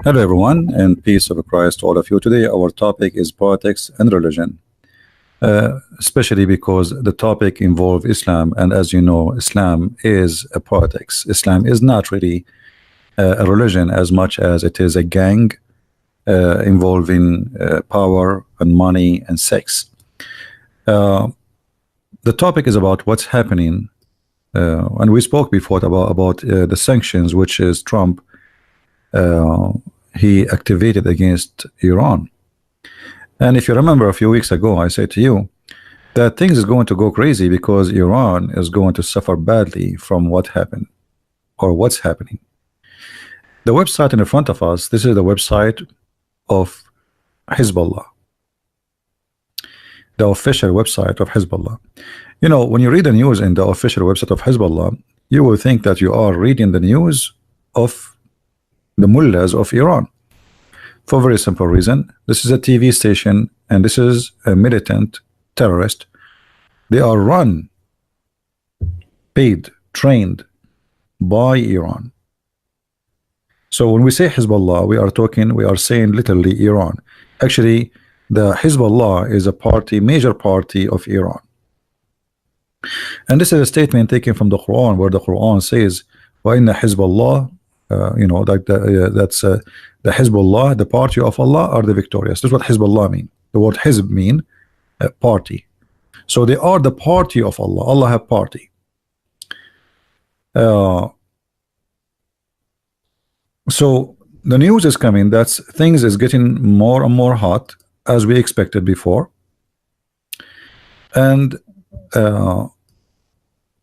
Hello, everyone, and peace of Christ to all of you. Today, our topic is politics and religion, especially because the topic involves Islam, and as you know, Islam is a politics. Islam is not really a religion as much as it is a gang involving power and money and sex. The topic is about what's happening, and we spoke before about the sanctions, which is Trump. He activated against Iran. And if you remember a few weeks ago, I said to you that things is going to go crazy because Iran is going to suffer badly from what happened or what's happening. The website in front of us, this is the website of Hezbollah, the official website of Hezbollah. You know, when you read the news in the official website of Hezbollah, you will think that you are reading the news of the mullahs of Iran, for a very simple reason. This is a TV station and this is a militant terrorist. They are run, paid, trained by Iran. So when we say Hezbollah, we are saying literally Iran. Actually, the Hezbollah is a party, major party of Iran. And this is a statement taken from the Quran, where the Quran says, وَإِنَّ حِزْبَ اللَّهِ that's the Hezbollah, the party of Allah, are the victorious. That's what Hezbollah mean. The word Hizb mean party. So they are the party of Allah. Allah have party. So the news is coming that things is getting more and more hot, as we expected before. And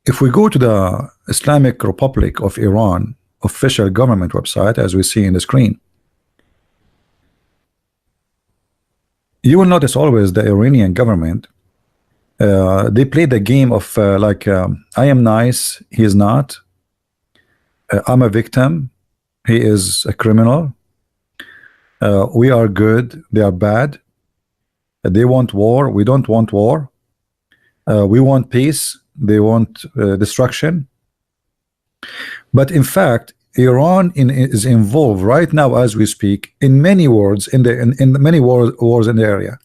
if we go to the Islamic Republic of Iran official government website, as we see in the screen, you will notice always the Iranian government, they play the game of I am nice, he is not, I'm a victim, he is a criminal, we are good, they are bad, they want war, we don't want war, we want peace, they want destruction. But in fact, Iran is involved right now, as we speak, in many wars in many wars in the area.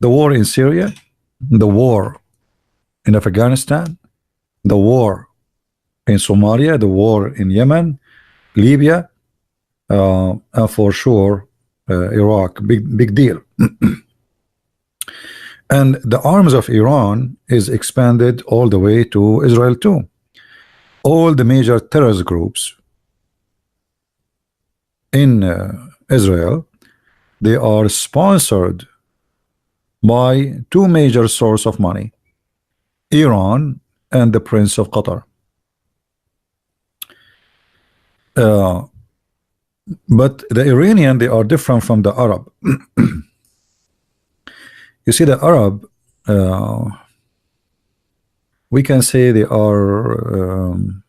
The war in Syria, the war in Afghanistan, the war in Somalia, the war in Yemen, Libya, and for sure Iraq. Big deal. And the arms of Iran is expanded all the way to Israel too. All the major terrorist groups in Israel, they are sponsored by two major sources of money, Iran and the Prince of Qatar. But the Iranian, they are different from the Arab. You see, the Arab, we can say they are,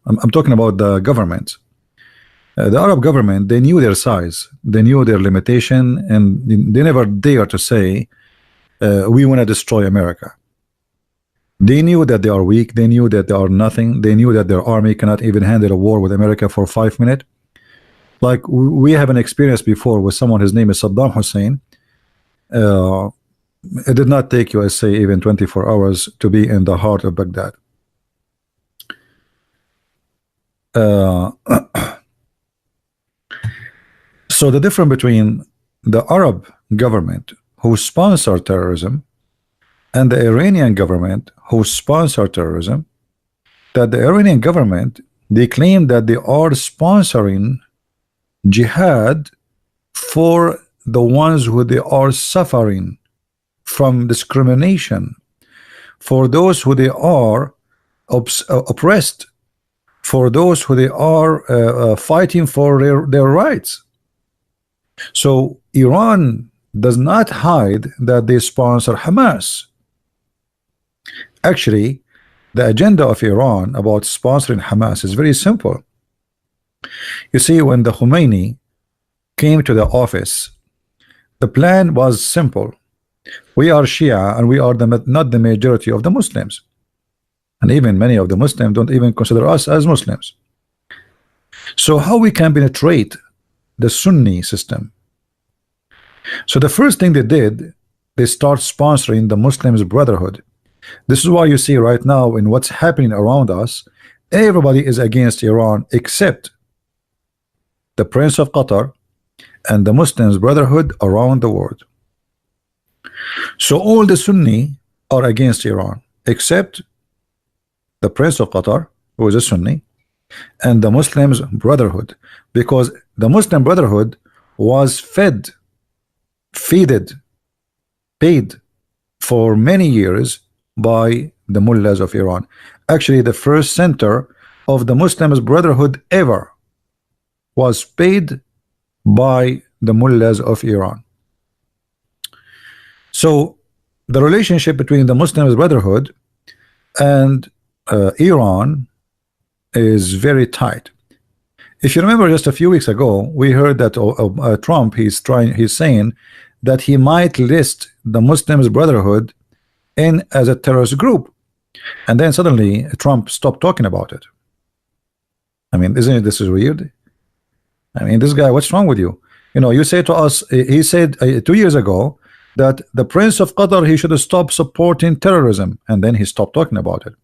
I'm talking about the government. The Arab government, they knew their size, they knew their limitation, and they never dare to say, we want to destroy America. They knew that they are weak, they knew that they are nothing, they knew that their army cannot even handle a war with America for 5 minutes. Like we have an experience before with someone, his name is Saddam Hussein. It did not take USA even 24 hours to be in the heart of Baghdad. So the difference between the Arab government who sponsor terrorism and the Iranian government who sponsor terrorism, that the Iranian government, they claim that they are sponsoring jihad for the ones who they are suffering from discrimination, for those who they are oppressed, for those who they are fighting for their rights. So Iran does not hide that they sponsor Hamas. Actually, the agenda of Iran about sponsoring Hamas is very simple. You see, when the Khomeini came to the office, the plan was simple. We are Shia and we are not the majority of the Muslims. And even many of the Muslims don't even consider us as Muslims. So how we can penetrate the Sunni system. So the first thing they did, they start sponsoring the Muslims Brotherhood. This is why you see right now in what's happening around us, everybody is against Iran except the Prince of Qatar and the Muslims Brotherhood around the world. So all the Sunni are against Iran except the Prince of Qatar, who is a Sunni, and the Muslims Brotherhood, because the Muslim Brotherhood was paid for many years by the mullahs of Iran. Actually, the first center of the Muslims Brotherhood ever was paid by the mullahs of Iran. So the relationship between the Muslims Brotherhood and Iran is very tight. If you remember, just a few weeks ago, we heard that Trump, he's saying that he might list the Muslims Brotherhood in as a terrorist group, and then suddenly Trump stopped talking about it. I mean, isn't it, this is weird? I mean, this guy, what's wrong with you? You know, you say to us, he said 2 years ago that the Prince of Qatar, he should stop supporting terrorism, and then he stopped talking about it.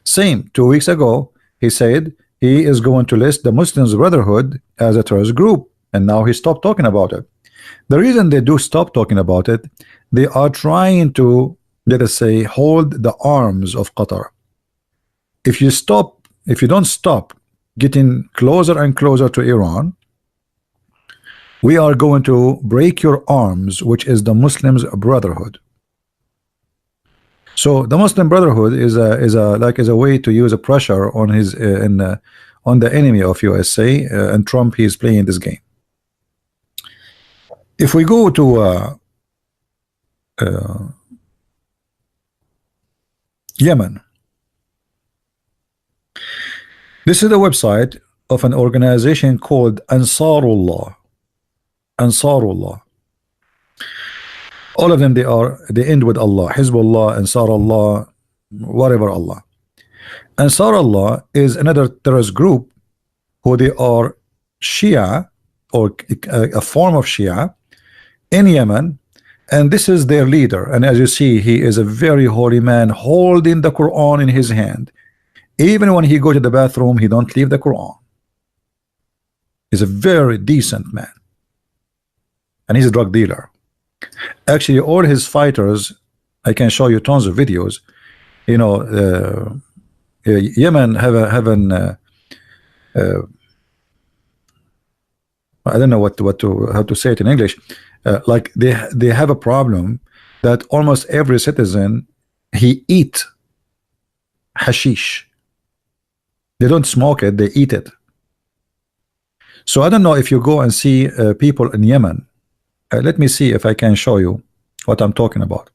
Same 2 weeks ago, he said he is going to list the Muslims Brotherhood as a terrorist group, and now he stopped talking about it. The reason they do stop talking about it, they are trying to, let us say, hold the arms of Qatar. If you don't stop getting closer and closer to Iran, we are going to break your arms, which is the Muslims Brotherhood. So the Muslim Brotherhood is a way to use a pressure on his on the enemy of USA, and Trump, he is playing this game. If we go to Yemen, this is the website of an organization called Ansarullah. Ansarullah. All of them, they end with Allah. Hizbullah, Ansarullah, whatever Allah. Ansarullah is another terrorist group who they are Shia, or a form of Shia in Yemen, and this is their leader. And as you see, he is a very holy man holding the Quran in his hand. Even when he go to the bathroom, he don't leave the Quran. He's a very decent man, and he's a drug dealer. Actually, all his fighters, I can show you tons of videos. You know, Yemen have I don't know how to say it in English. Like they have a problem that almost every citizen, he eat hashish. They don't smoke it, they eat it. So I don't know if you go and see people in Yemen. Let me see if I can show you what I'm talking about.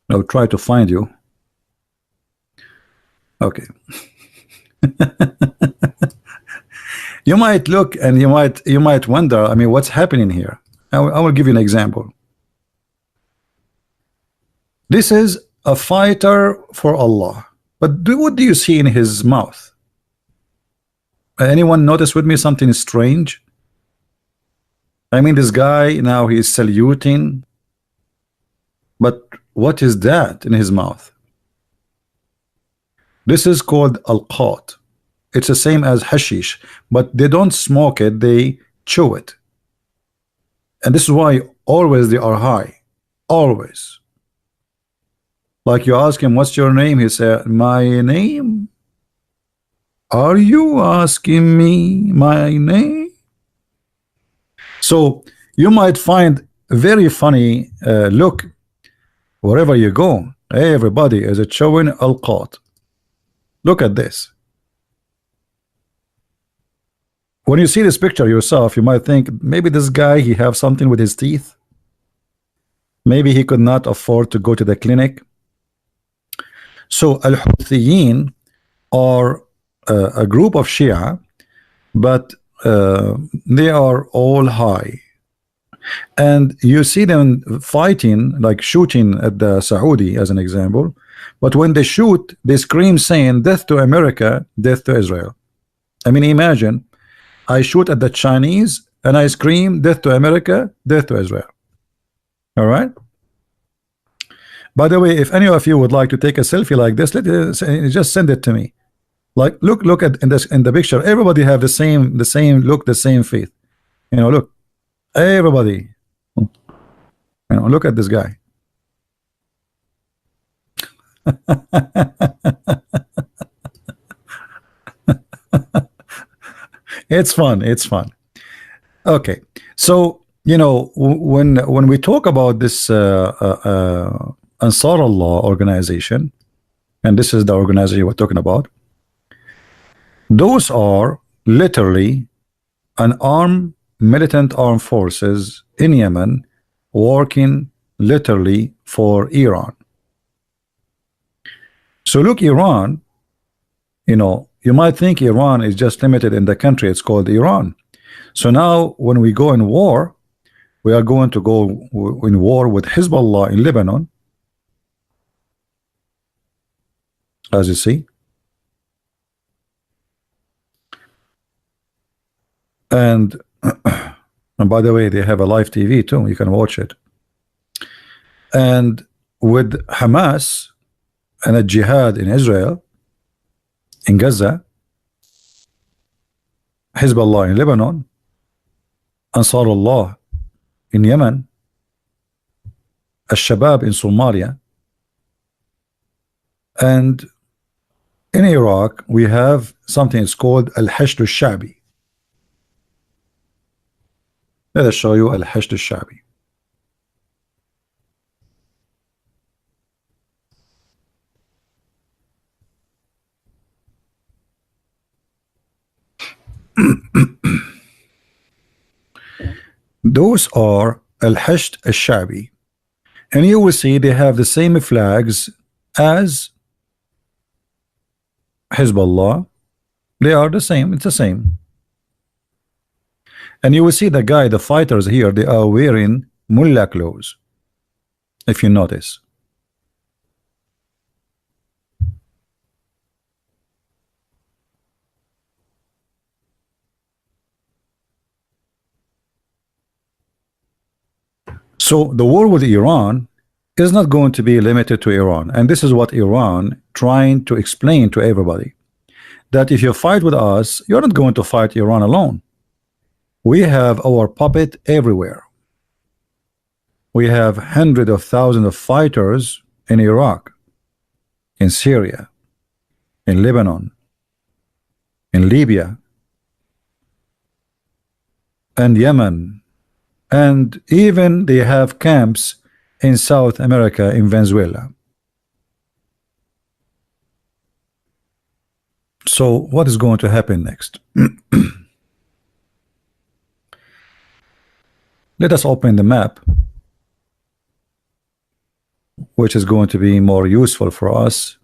I'll try to find you. Okay. You might look and you might wonder, I mean, what's happening here? I will give you an example. This is a fighter for Allah, but what do you see in his mouth? Anyone notice with me something strange? I mean, this guy now, he's saluting, but what is that in his mouth? This is called al-qat. It's the same as hashish, but they don't smoke it, they chew it. And this is why always they are high. Always. Like you ask him, what's your name? He said, my name? Are you asking me my name? So you might find a very funny look wherever you go. Everybody is chewing al-qat. Look at this. When you see this picture yourself, you might think maybe this guy, he have something with his teeth. Maybe he could not afford to go to the clinic. So Al-Houthiyyin are a group of Shia, but they are all high. And you see them fighting, like shooting at the Saudi as an example. But when they shoot, they scream saying, "Death to America, death to Israel." I mean, imagine I shoot at the Chinese and I scream, "Death to America, death to Israel." All right. By the way, if any of you would like to take a selfie like this, just send it to me. Like, look at in the picture. Everybody have the same look, the same faith. You know, look, everybody. You know, look at this guy. It's fun. It's fun. Okay, so you know when we talk about this Ansar Allah organization, and this is the organization we're talking about, those are literally an militant armed forces in Yemen working literally for Iran. So look, Iran, you know, you might think Iran is just limited in the country it's called Iran. So now when we go in war, we are going to go in war with Hezbollah in Lebanon, as you see. And and by the way, they have a live TV too, you can watch it. And with Hamas and a jihad in Israel, in Gaza, Hezbollah in Lebanon, Ansar Allah in Yemen, Al-Shabaab in Somalia, and in Iraq we have something it's called Al-Hashd Al-Shabi. Let us show you Al-Hashd Al-Shabi. Those are Al-Hashd Al-Shabi, and you will see they have the same flags as Hezbollah. They are the same, it's the same. And you will see the fighters here, they are wearing mullah clothes, if you notice. So the war with Iran is not going to be limited to Iran, and this is what Iran trying to explain to everybody, that if you fight with us, you're not going to fight Iran alone. We have our puppet everywhere. We have hundreds of thousands of fighters in Iraq, in Syria, in Lebanon, in Libya, and Yemen, and even they have camps in South America, in Venezuela. So what is going to happen next? Let us open the map, which is going to be more useful for us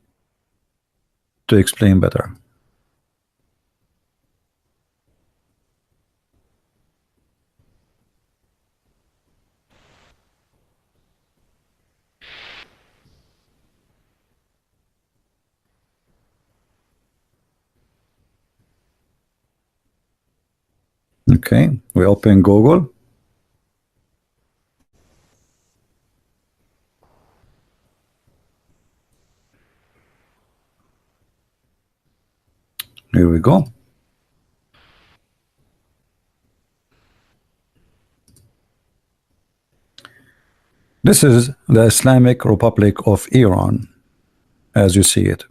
to explain better. Okay, we open Google. Here we go. This is the Islamic Republic of Iran, as you see it.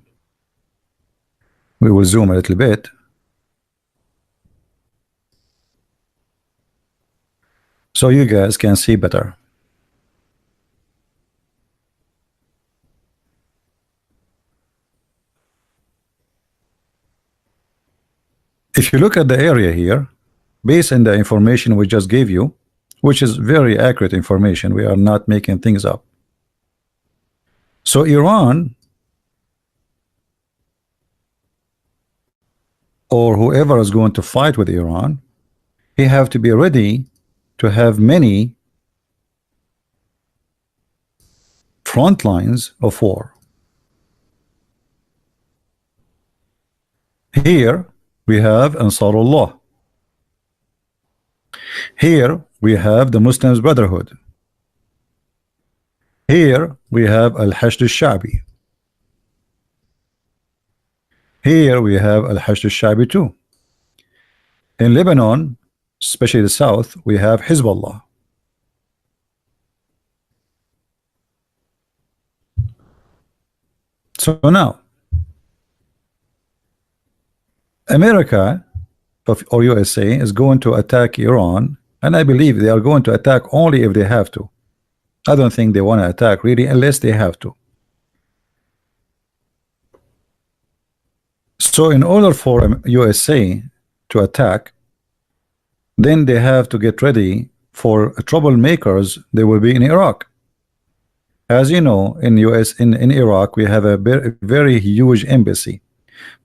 We will zoom a little bit. So you guys can see better. If you look at the area here, based on the information we just gave you, which is very accurate information, we are not making things up. So Iran or whoever is going to fight with Iran, he have to be ready to have many front lines of war. Here we have Ansarullah. Here we have the Muslims Brotherhood. Here we have Al-Hashd al-Shabi. Here we have Al-Hashd al-Shabi too. In Lebanon, especially the south, we have Hezbollah. So now, America or USA is going to attack Iran, and I believe they are going to attack only if they have to. I don't think they want to attack really unless they have to. So in order for USA to attack, then they have to get ready for troublemakers. They will be in Iraq. As you know, in Iraq we have a very huge embassy.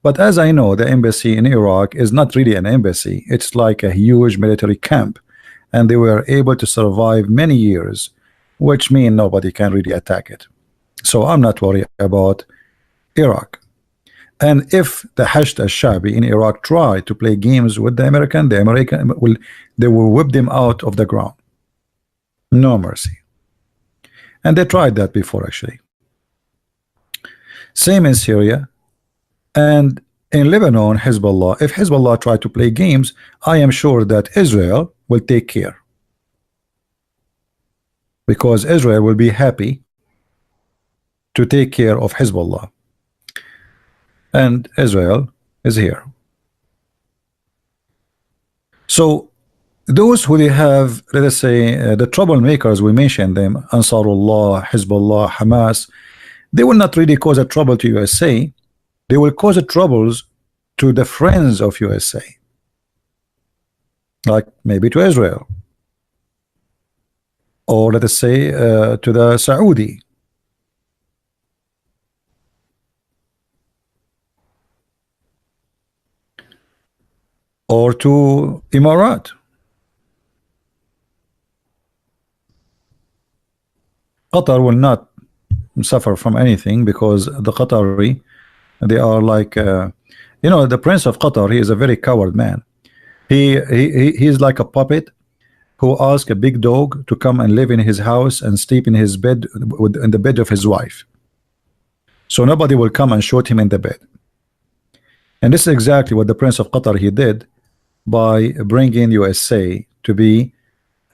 But as I know, the embassy in Iraq is not really an embassy. It's like a huge military camp, and they were able to survive many years, which means nobody can really attack it. So I'm not worried about Iraq. And if the Hashd al-Shabi in Iraq try to play games with the American will whip them out of the ground. No mercy. And they tried that before, actually. Same in Syria. And in Lebanon, Hezbollah, if Hezbollah try to play games, I am sure that Israel will take care, because Israel will be happy to take care of Hezbollah, and Israel is here. So those who they have, let us say, the troublemakers, we mentioned them, Ansarullah, Hezbollah, Hamas, they will not really cause a trouble to USA. They will cause troubles to the friends of USA, like maybe to Israel, or let us say to the Saudi, or to Emirat. Qatar will not suffer from anything, because the Qatari, they are like you know, the Prince of Qatar, he is a very coward man. He's like a puppet who asked a big dog to come and live in his house and sleep in his bed, in the bed of his wife, so nobody will come and shoot him in the bed. And this is exactly what the Prince of Qatar he did by bringing USA to be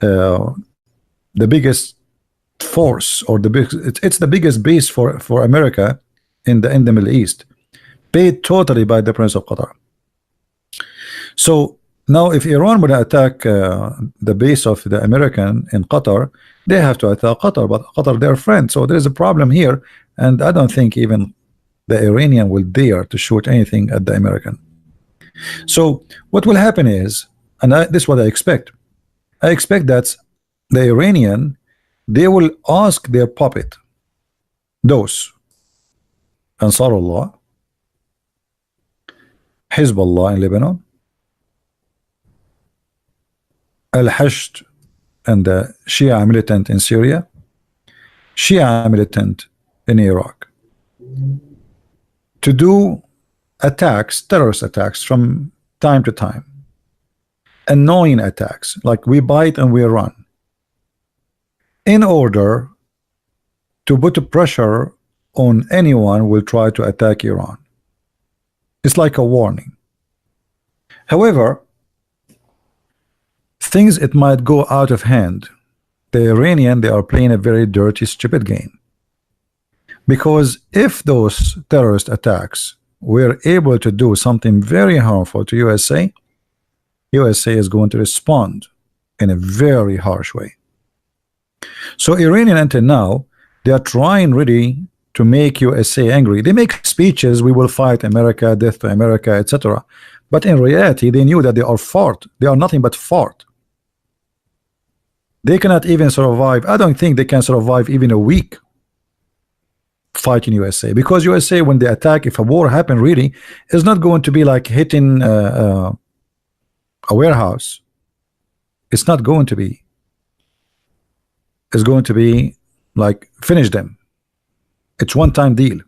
the biggest force, or it's the biggest base for America in the Middle East, paid totally by the Prince of Qatar. So now if Iran would attack the base of the American in Qatar, they have to attack Qatar, but Qatar their friend. So there is a problem here, and I don't think even the Iranian will dare to shoot anything at the American. So what will happen is, and this is what I expect that the Iranian, they will ask their puppet, those Ansarullah, Hezbollah in Lebanon, Al-Hashd and the Shia militant in Syria, Shia militant in Iraq, to do attacks, terrorist attacks from time to time, annoying attacks like we bite and we run, in order to put pressure on anyone who will try to attack Iran. It's like a warning. However, things, it might go out of hand. The Iranian, they are playing a very dirty, stupid game, because if those terrorist attacks were able to do something very harmful to USA, USA is going to respond in a very harsh way. So Iranian until now, they are trying really to make USA angry. They make speeches, we will fight America, death to America, etc. But in reality, they knew that they are fought. They are nothing but fought. They cannot even survive. I don't think they can survive even a week. fighting USA, because USA, when they attack, if a war happen really, is not going to be like hitting a warehouse. It's not going to be. It's going to be like finish them. It's one-time deal.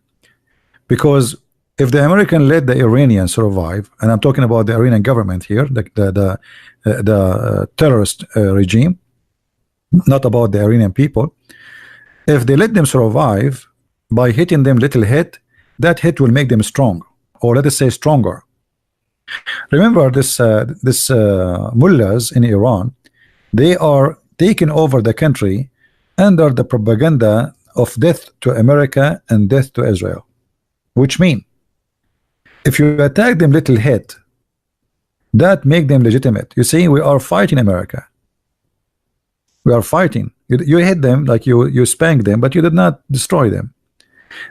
Because if the American let the Iranians survive, and I'm talking about the Iranian government here, the terrorist regime, not about the Iranian people, if they let them survive by hitting them little hit, that hit will make them strong, or let us say stronger. Remember this mullahs in Iran, they are taking over the country under the propaganda of death to America and death to Israel, which mean if you attack them little hit, that make them legitimate. You see, we are fighting America. We are fighting. You hit them, like you spank them, but you did not destroy them.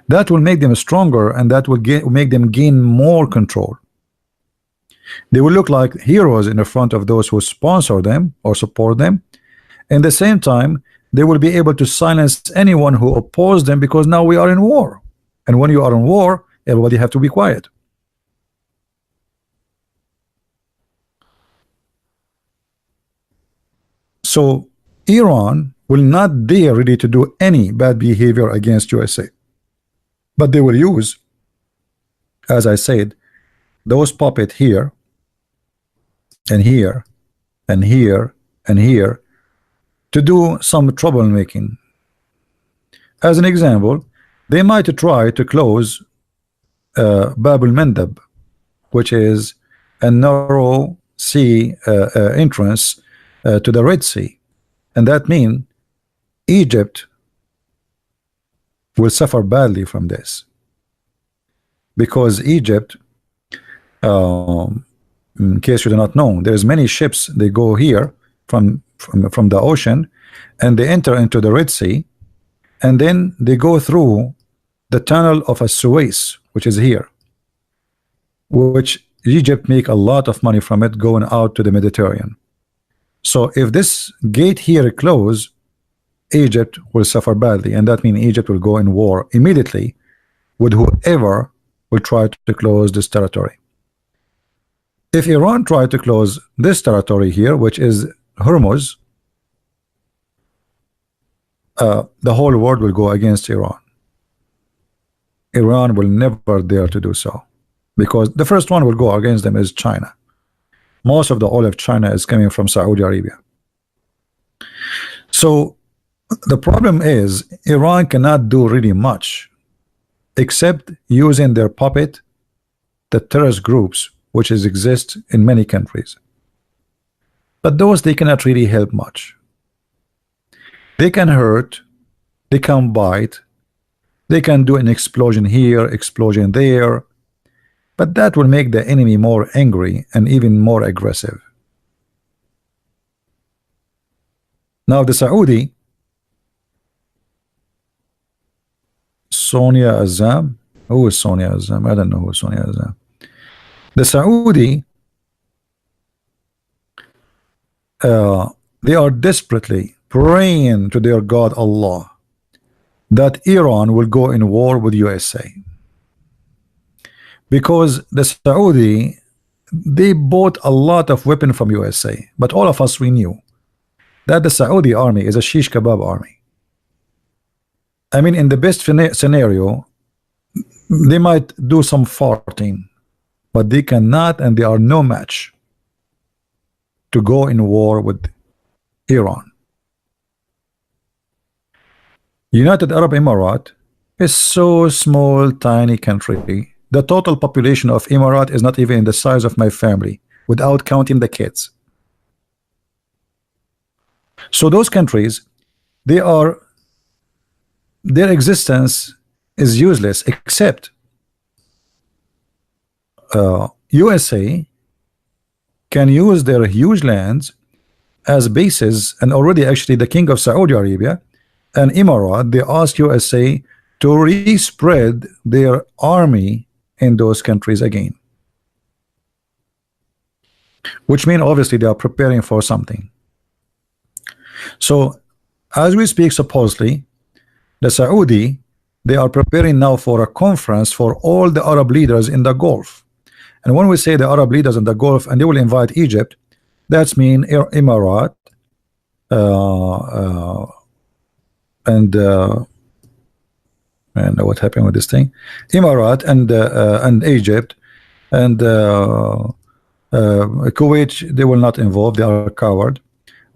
That will make them stronger, and that will make them gain more control. They will look like heroes in the front of those who sponsor them or support them. And the same time, they will be able to silence anyone who opposes them, because now we are in war. And when you are in war, everybody have to be quiet. So Iran will not dare really to do any bad behavior against USA, but they will use, as I said, those puppets here and here and here and here to do some troublemaking. As an example, they might try to close Bab al-Mandab, which is a narrow sea entrance to the Red Sea, and that means Egypt will suffer badly from this, because Egypt, in case you do not know, there's many ships, they go here from the ocean and they enter into the Red Sea, and then they go through the tunnel of a Suez, which is here, which Egypt make a lot of money from it, going out to the Mediterranean. So if this gate here close, Egypt will suffer badly, and that means Egypt will go in war immediately with whoever will try to close this territory. If Iran try to close this territory here, which is Hormuz, the whole world will go against Iran. Iran will never dare to do so, because the first one will go against them is China. Most of the oil of China is coming from Saudi Arabia. So the problem is Iran cannot do really much except using their puppet, the terrorist groups which exist in many countries. But those, they cannot really help much. They can hurt, they can bite, they can do an explosion here, explosion there, but that will make the enemy more angry and even more aggressive. Now the Saudi, Sonia Azam, who is Sonia Azam? I don't know who is Sonia Azam. The Saudi, they are desperately praying to their God Allah that Iran will go in war with USA, because the Saudi, they bought a lot of weapon from USA, but all of us, we knew that the Saudi army is a shish kebab army. I mean, in the best scenario, they might do some farting, but they cannot, and they are no match to go in war with Iran. United Arab Emirates is so small, tiny country. The total population of Emirates is not even the size of my family, without counting the kids. So those countries, their existence is useless, except USA can use their huge lands as bases, and already actually the King of Saudi Arabia and Emirates, they ask USA to respread their army in those countries again, which means obviously they are preparing for something. So as we speak, supposedly the Saudi, they are preparing now for a conference for all the Arab leaders in the Gulf. And when we say the Arab leaders in the Gulf, and they will invite Egypt, that's mean Emirat, uh, and what happened with this thing? Emirat and Egypt and Kuwait. They will not involve. They are coward.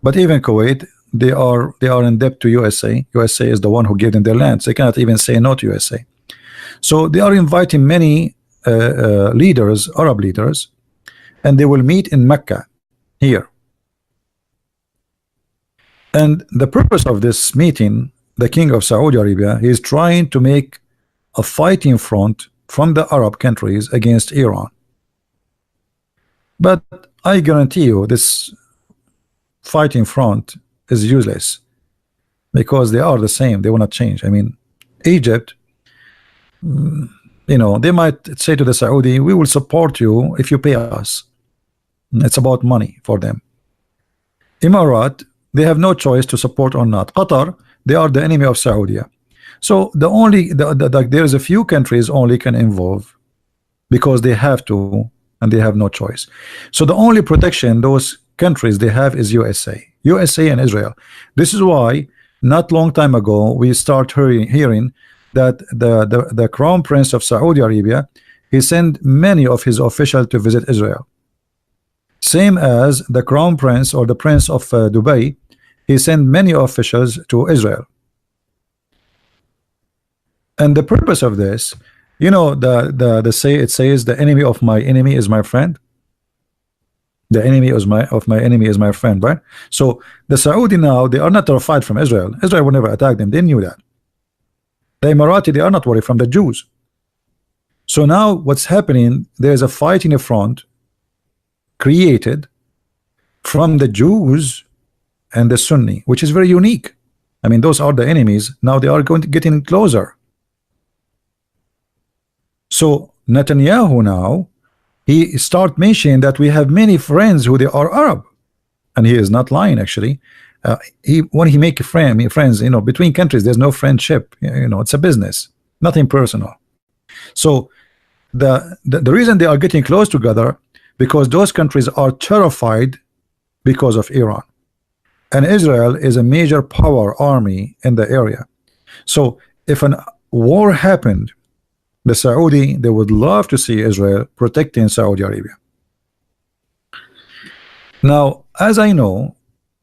But even Kuwait, they are in debt to USA. USA is the one who gave them their lands. They cannot even say no to USA. So they are inviting many leaders, Arab leaders, and they will meet in Mecca here. And the purpose of this meeting, the king of Saudi Arabia, he is trying to make a fighting front from the Arab countries against Iran. But I guarantee you this fighting front is useless, because they are the same. They will not change. I mean, Egypt, they might say to the Saudi, we will support you if you pay us. It's about money for them. Emirat, they have no choice to support or not. Qatar, they are the enemy of Saudi. So there's a few countries only can involve because they have to, and they have no choice. So the only protection those countries they have is USA and Israel. This is why not long time ago we start hearing that the Crown Prince of Saudi Arabia, he sent many of his officials to visit Israel. Same as the Crown Prince or the Prince of Dubai, he sent many officials to Israel. And the purpose of this, it says the enemy of my enemy is my friend. The enemy of my enemy is my friend, right? So the Saudi now, they are not terrified from Israel. Israel will never attack them. They knew that. The Emirati, they are not worried from the Jews. So now what's happening, there's a fight in the front created from the Jews and the Sunni, which is very unique. I mean, those are the enemies. Now they are going to getting closer. So Netanyahu now, he start mentioning that we have many friends who they are Arab, and he is not lying actually. When he make friends, between countries, there's no friendship. It's a business, nothing personal. So the reason they are getting close together, because those countries are terrified because of Iran, and Israel is a major power army in the area. So if a war happened, the Saudi, they would love to see Israel protecting Saudi Arabia. Now, as I know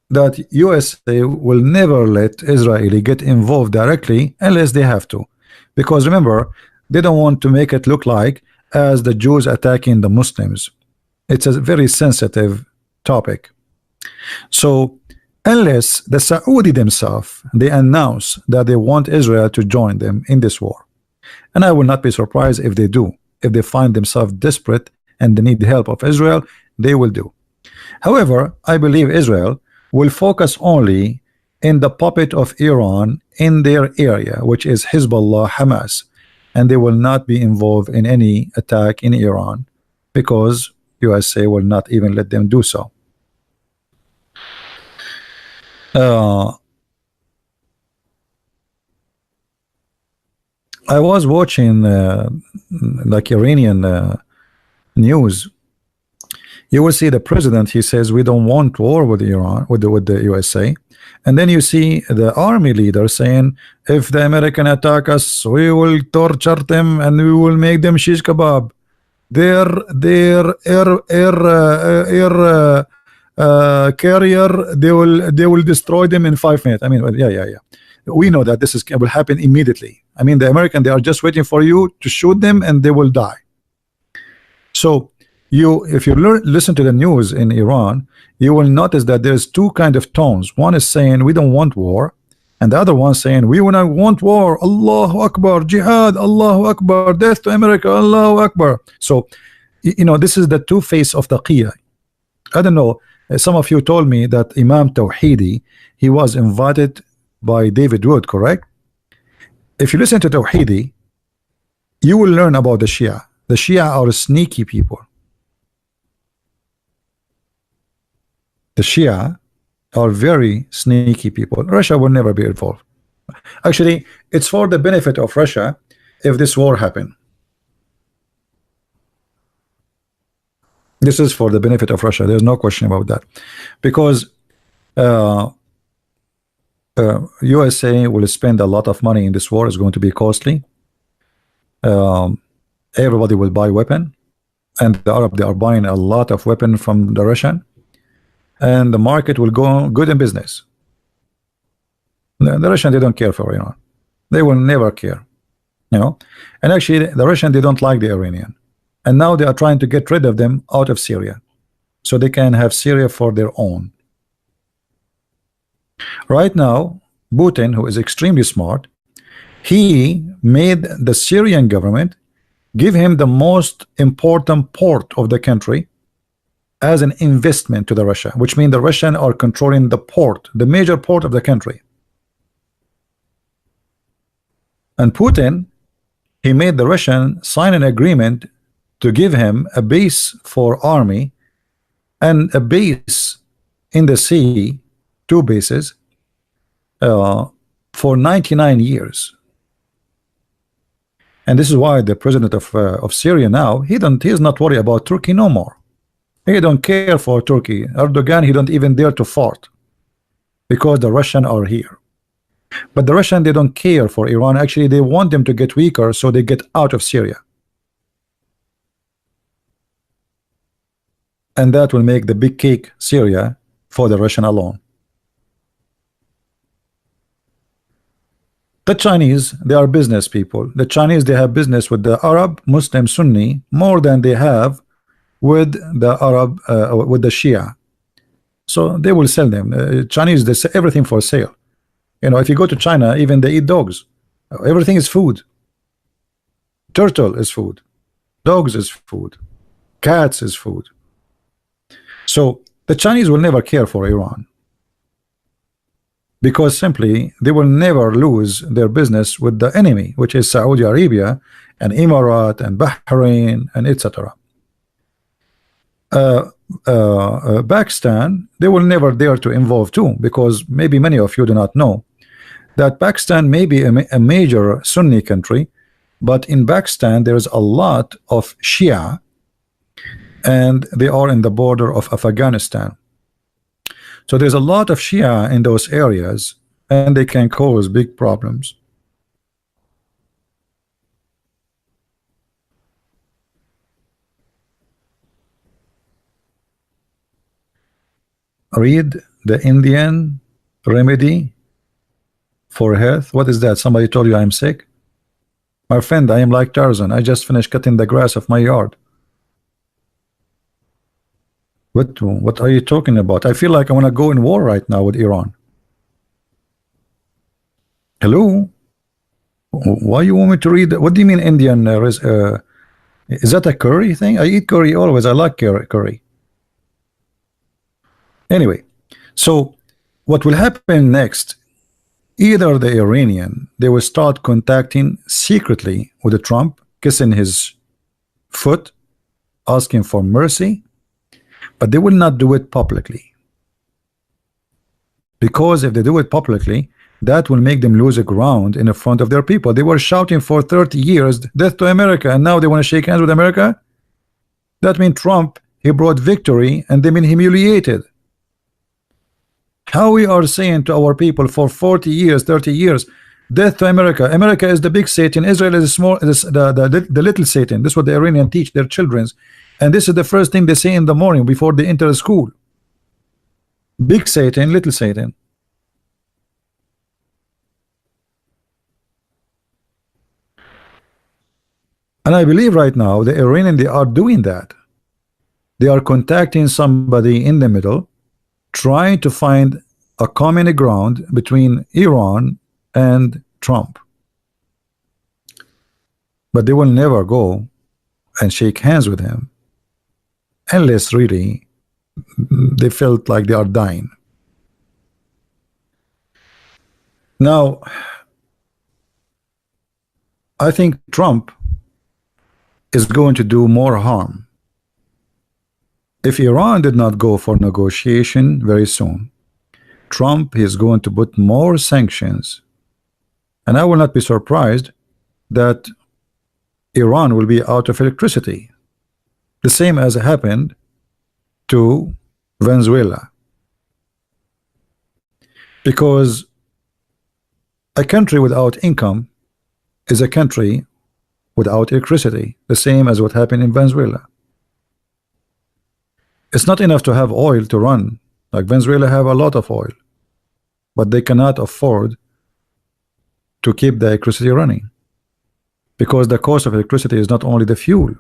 that USA will never let Israeli get involved directly unless they have to, because remember, they don't want to make it look like as the Jews attacking the Muslims. It's a very sensitive topic. So unless the Saudi themselves, they announce that they want Israel to join them in this war, and I will not be surprised if they do. If they find themselves desperate and they need the help of Israel, they will do. However, I believe Israel will focus only in the puppet of Iran in their area, which is Hezbollah, Hamas, and they will not be involved in any attack in Iran, because USA will not even let them do so. I was watching like Iranian news. You will see the president, he says we don't want war with Iran, with the USA, and then you see the army leader saying if the American attack us, we will torture them and we will make them shish kebab. Their air carrier, they will destroy them in 5 minutes. I mean, yeah. We know that this will happen immediately. I mean, the American, they are just waiting for you to shoot them and they will die. So if you listen to the news in Iran, you will notice that there's two kind of tones. One is saying we don't want war, and the other one saying we want war. Allahu Akbar, jihad, Allahu Akbar, death to America, Allahu Akbar. So this is the two face of taqiyya. I don't know, some of you told me that Imam Tawhidi, he was invited by David Wood, correct? If you listen to Tawhidi, you will learn about the Shia. The Shia are sneaky people. The Shia are very sneaky people. Russia will never be involved. Actually, it's for the benefit of Russia if this war happen. This is for the benefit of Russia. There's no question about that, because uh, USA will spend a lot of money in this war. It's going to be costly. Um, Everybody will buy weapon, and the Arab, they are buying a lot of weapon from the Russian, and the market will go good in business. The Russian, they don't care for Iran. They will never care, you know. And actually, the Russian, they don't like the Iranian, and now they are trying to get rid of them out of Syria, so they can have Syria for their own. Right now, Putin, who is extremely smart, he made the Syrian government give him the most important port of the country as an investment to the Russia, which means the Russian are controlling the port, the major port of the country. And Putin, he made the Russian sign an agreement to give him a base for army and a base in the sea, 2 bases, for 99 years. And this is why the president of Syria now, he's not worried about Turkey no more. He don't care for Turkey. Erdogan, he don't even dare to fart, because the Russian are here. But the Russian, they don't care for Iran. Actually, they want them to get weaker so they get out of Syria. And that will make the big cake Syria for the Russian alone. The Chinese, they are business people. The Chinese, they have business with the Arab, Muslim, Sunni more than they have with the Arab, with the Shia. So they will sell them. Chinese, they sell everything for sale. You know, if you go to China, even they eat dogs. Everything is food. Turtle is food. Dogs is food. Cats is food. So the Chinese will never care for Iran, because simply they will never lose their business with the enemy, which is Saudi Arabia and Emirat and Bahrain and etc. Pakistan, they will never dare to involve too, because maybe many of you do not know that Pakistan may be a major Sunni country, but in Pakistan there is a lot of Shia, and they are in the border of Afghanistan. So there's a lot of Shia in those areas, and they can cause big problems. Read the Indian remedy for health. What is that? Somebody told you I'm sick? My friend, I am like Tarzan. I just finished cutting the grass of my yard. What are you talking about? I feel like I want to go in war right now with Iran. Hello? Why you want me to read? What do you mean Indian? Is that a curry thing? I eat curry always. I like curry. Anyway, so what will happen next? Either the Iranian, they will start contacting secretly with Trump, kissing his foot, asking for mercy, but they will not do it publicly, because if they do it publicly, that will make them lose a ground in the front of their people. They were shouting for 30 years, death to America, and now they want to shake hands with America. That means Trump, he brought victory, and they've been humiliated. How we are saying to our people for 40 years, 30 years, death to America. America is the big Satan. Israel is small, the little Satan. This is what the Iranians teach their children. And this is the first thing they say in the morning before they enter school. Big Satan, little Satan. And I believe right now the Iranians, they are doing that. They are contacting somebody in the middle, trying to find a common ground between Iran and Trump. But they will never go and shake hands with him unless really they felt like they are dying. Now, I think Trump is going to do more harm. If Iran did not go for negotiation very soon, Trump is going to put more sanctions And I will not be surprised that Iran will be out of electricity, the same as happened to Venezuela. Because a country without income is a country without electricity, the same as what happened in Venezuela. It's not enough to have oil to run. Like Venezuela have a lot of oil, but they cannot afford to keep the electricity running, because the cost of electricity is not only the fuel.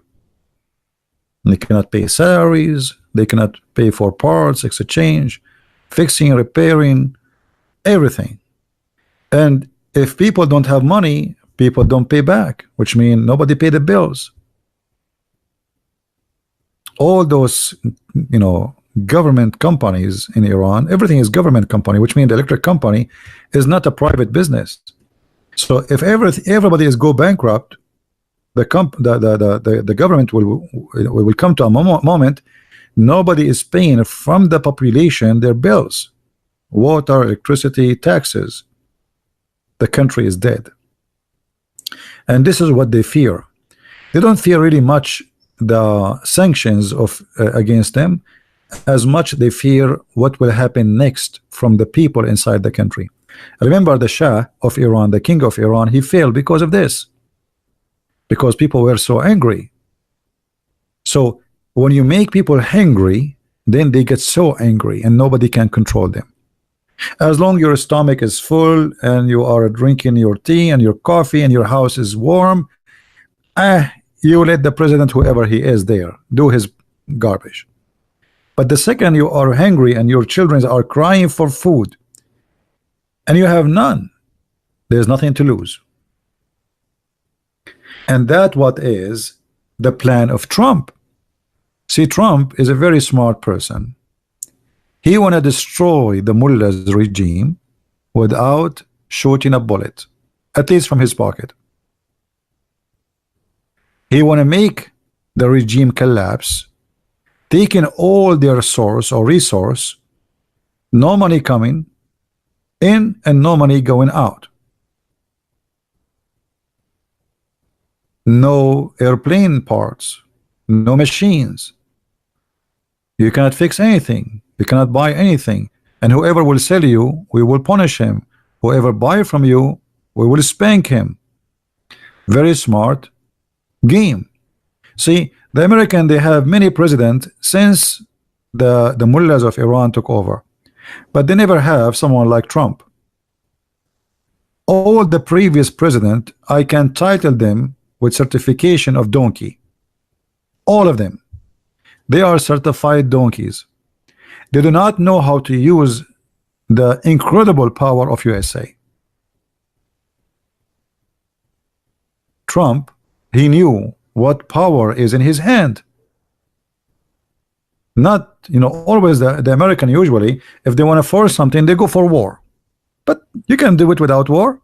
They cannot pay salaries, they cannot pay for parts, exchange, fixing, repairing, everything. And if people don't have money, people don't pay back, which means nobody pay the bills. All those, government companies in Iran, everything is government company, which means the electric company is not a private business. So if everybody is go bankrupt, the government will come to a moment nobody is paying from the population their bills, water, electricity, taxes. The country is dead. And this is what they fear. They don't fear really much the sanctions of against them, as much they fear what will happen next from the people inside the country. Remember the Shah of Iran, the king of Iran, he failed because of this, because people were so angry. So when you make people hungry, then they get so angry and nobody can control them. As long as your stomach is full and you are drinking your tea and your coffee and your house is warm, you let the president, whoever he is there, do his garbage. But the second you are hungry and your children are crying for food and you have none, there's nothing to lose. And that what is the plan of Trump. See, Trump is a very smart person. He want to destroy the mullah's regime without shooting a bullet, at least from his pocket. He want to make the regime collapse, taking all their source or resource, no money coming in and no money going out. No airplane parts, no machines. You cannot fix anything. You cannot buy anything. And whoever will sell you, we will punish him. Whoever buy from you, we will spank him. Very smart game. See, the American, they have many presidents since the mullahs of Iran took over, but they never have someone like Trump. All the previous president, I can title them with certification of donkey. All of them, they are certified donkeys. They do not know how to use the incredible power of USA. Trump, he knew what power is in his hand. Not, always the American, usually, if they want to force something, they go for war. But you can do it without war.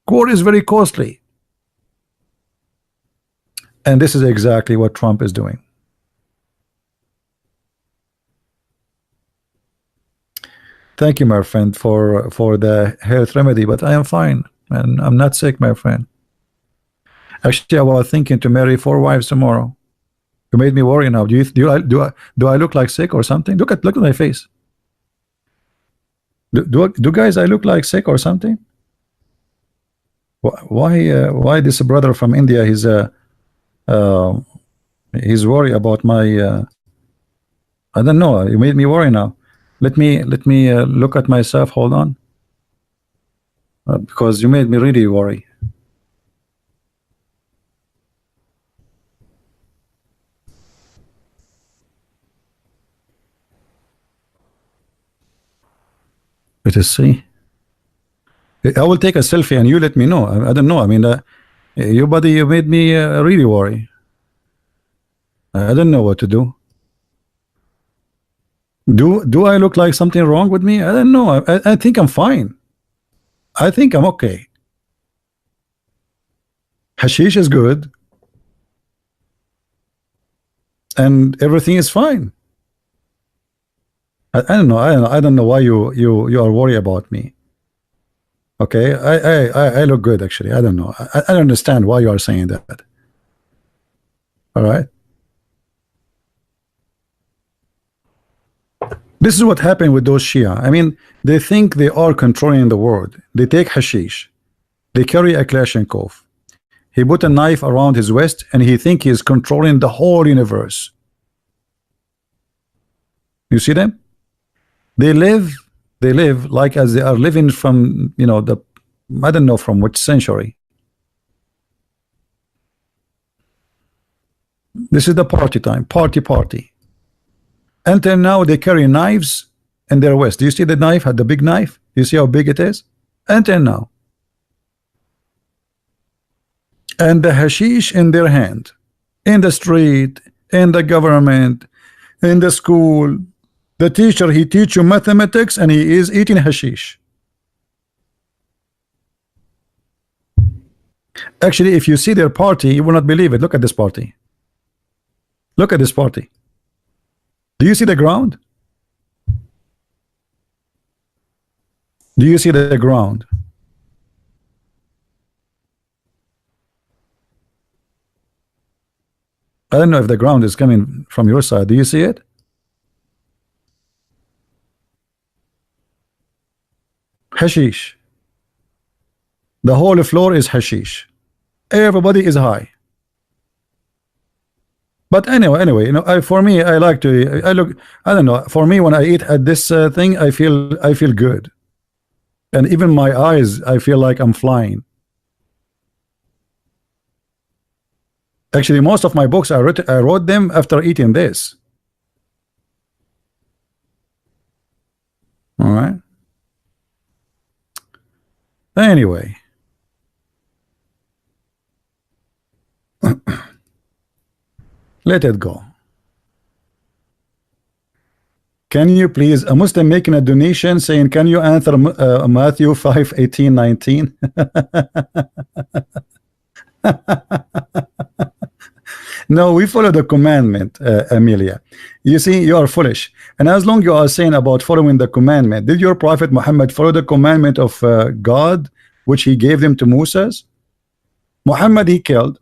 War is very costly. And this is exactly what Trump is doing. Thank you, my friend, for the health remedy, but I am fine and I'm not sick, my friend. Actually, I was thinking to marry 4 wives tomorrow. You made me worry now. Do I look like sick or something? Look at my face. Do guys I look like sick or something? Why this brother from India? He's worried about my. I don't know. You made me worry now. Let me look at myself. Hold on, because you made me really worry. Let us see. I will take a selfie and you let me know. I don't know. I mean, your body, you made me really worry. I don't know what to do. Do I look like something wrong with me? I don't know. I think I'm fine. I think I'm okay. Hashish is good. And everything is fine. I don't know. I don't know why you are worried about me. Okay, I look good actually. I don't know. I don't understand why you are saying that. All right. This is what happened with those Shia. I mean, they think they are controlling the world. They take hashish. They carry a Kalashnikov. He put a knife around his waist and he think he is controlling the whole universe. You see them? They live like as they are living from, you know, the, I don't know from which century. This is the party time, party. Until now they carry knives in their waist. Do you see the knife? Had the big knife? Do you see how big it is? Until now. And the hashish in their hand, in the street, in the government, in the school. The teacher, he teach you mathematics and he is eating hashish. Actually, if you see their party, you will not believe it. Look at this party. Look at this party. Do you see the ground? Do you see the ground? I don't know if the ground is coming from your side. Do you see it? Hashish. The whole floor is hashish. Everybody is high. But anyway, you know, for me, I like to. I don't know. For me, when I eat at this thing, I feel good, and even my eyes, I feel like I'm flying. Actually, most of my books I wrote them after eating this. All right. Anyway. Let it go. Can you please, a Muslim making a donation saying, can you answer Matthew 5:18-19? No, we follow the commandment, Amelia. You see, you are foolish. And as long you are saying about following the commandment, did your prophet Muhammad follow the commandment of God, which he gave them to Moses? Muhammad, he killed.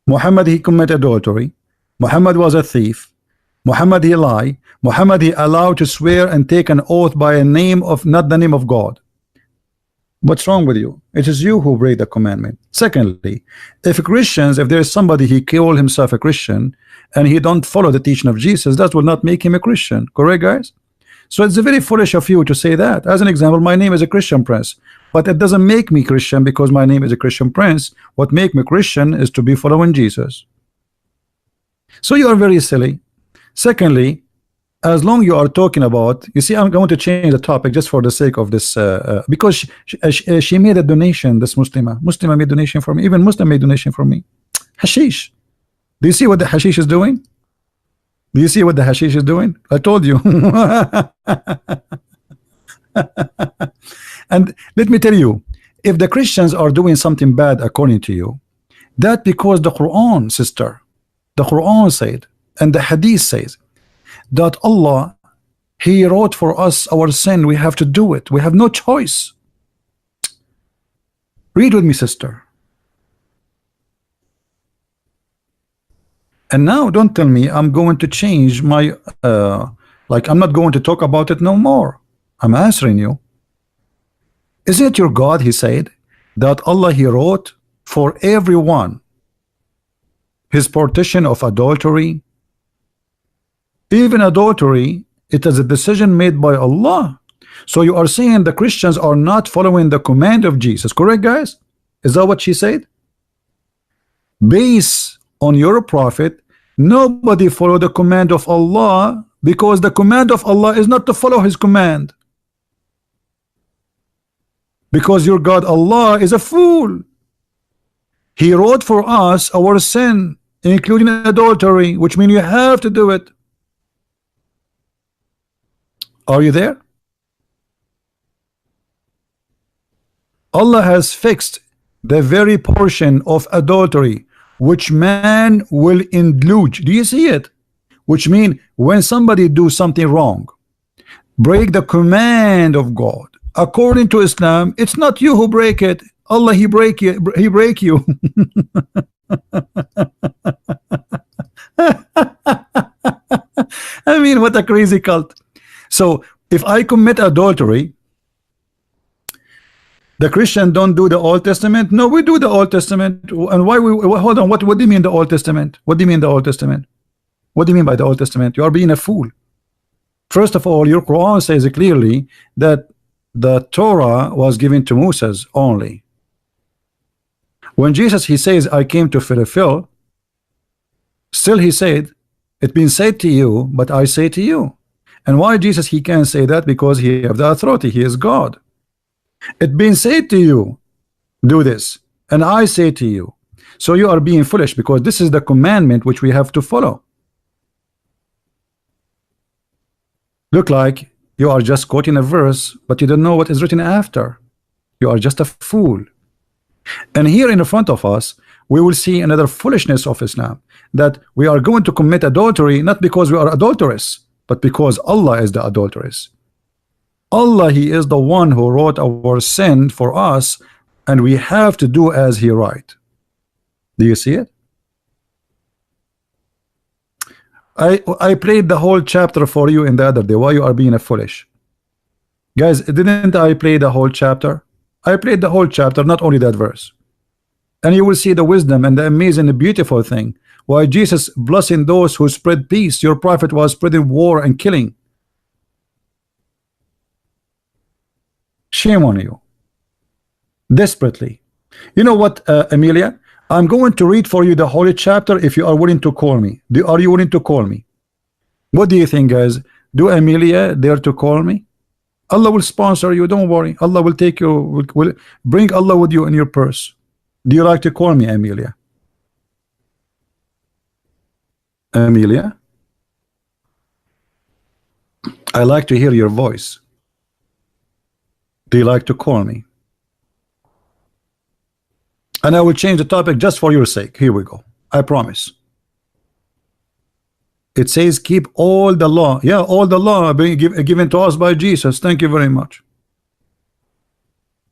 Muhammad, he committed adultery. Muhammad was a thief. Muhammad, he lied. Muhammad, he allowed to swear and take an oath by a name of, not the name of God. What's wrong with you? It is you who break the commandment. Secondly, if Christians, if there is somebody he call himself a Christian and he don't follow the teaching of Jesus, that will not make him a Christian. Correct, guys? So it's very foolish of you to say that. As an example, my name is a Christian Prince, but it doesn't make me Christian because my name is a Christian Prince. What make me Christian is to be following Jesus. So you are very silly. Secondly, as long you are talking about, you see, I'm going to change the topic just for the sake of this, because she made a donation. This Muslima made donation for me. Even Muslim made donation for me. Hashish. Do you see what the hashish is doing? Do you see what the hashish is doing? I told you. And let me tell you, if the Christians are doing something bad according to you, that because the Quran, sister, the Quran said, and the Hadith says that Allah, He wrote for us our sin. We have to do it. We have no choice. Read with me, sister. And now don't tell me I'm going to change my like I'm not going to talk about it no more. I'm answering you. Isn't it your God, he said, that Allah, He wrote for everyone his partition of adultery? Even adultery, it is a decision made by Allah. So you are saying the Christians are not following the command of Jesus, correct, guys? Is that what she said? Based on your prophet, nobody follow the command of Allah, because the command of Allah is not to follow his command. Because your God Allah is a fool. He wrote for us our sin, including adultery, which means you have to do it. Are you there? Allah has fixed the very portion of adultery which man will indulge. Do you see it? Which means when somebody do something wrong, break the command of God, According to Islam, it's not you who break it. Allah, he break you. He break you. I mean, what a crazy cult. So if I commit adultery, the Christian don't do the Old Testament. No, we do the Old Testament. And why we hold on? What do you mean the Old Testament? What do you mean the Old Testament? What do you mean by the Old Testament? You are being a fool. First of all, your Quran says clearly that the Torah was given to Moses only. When Jesus, he says, I came to fulfill, still he said, it's been said to you, but I say to you. And why Jesus, he can say that? Because he has the authority. He is God. It's been said to you, do this, and I say to you. So you are being foolish, because this is the commandment which we have to follow. Look like you are just quoting a verse, but you don't know what is written after. You are just a fool. And here in front of us, we will see another foolishness of Islam, that we are going to commit adultery not because we are adulterous, but because Allah is the adulteress. Allah, he is the one who wrote our sin for us, and we have to do as he write. Do you see it? I played the whole chapter for you in the other day. Why you are being a foolish? Guys, didn't I play the whole chapter? I played the whole chapter, not only that verse. And you will see the wisdom and the amazing and beautiful thing. Why Jesus blessing those who spread peace. Your prophet was spreading war and killing. Shame on you. Desperately. You know what, Amelia? I'm going to read for you the holy chapter if you are willing to call me. Are you willing to call me? What do you think, guys? Do Amelia dare to call me? Allah will sponsor you, don't worry. Allah will take you, will bring Allah with you in your purse. Do you like to call me, Amelia? Amelia? I like to hear your voice. Do you like to call me? And I will change the topic just for your sake. Here we go. I promise. It says keep all the law. Yeah, all the law being given to us by Jesus. Thank you very much.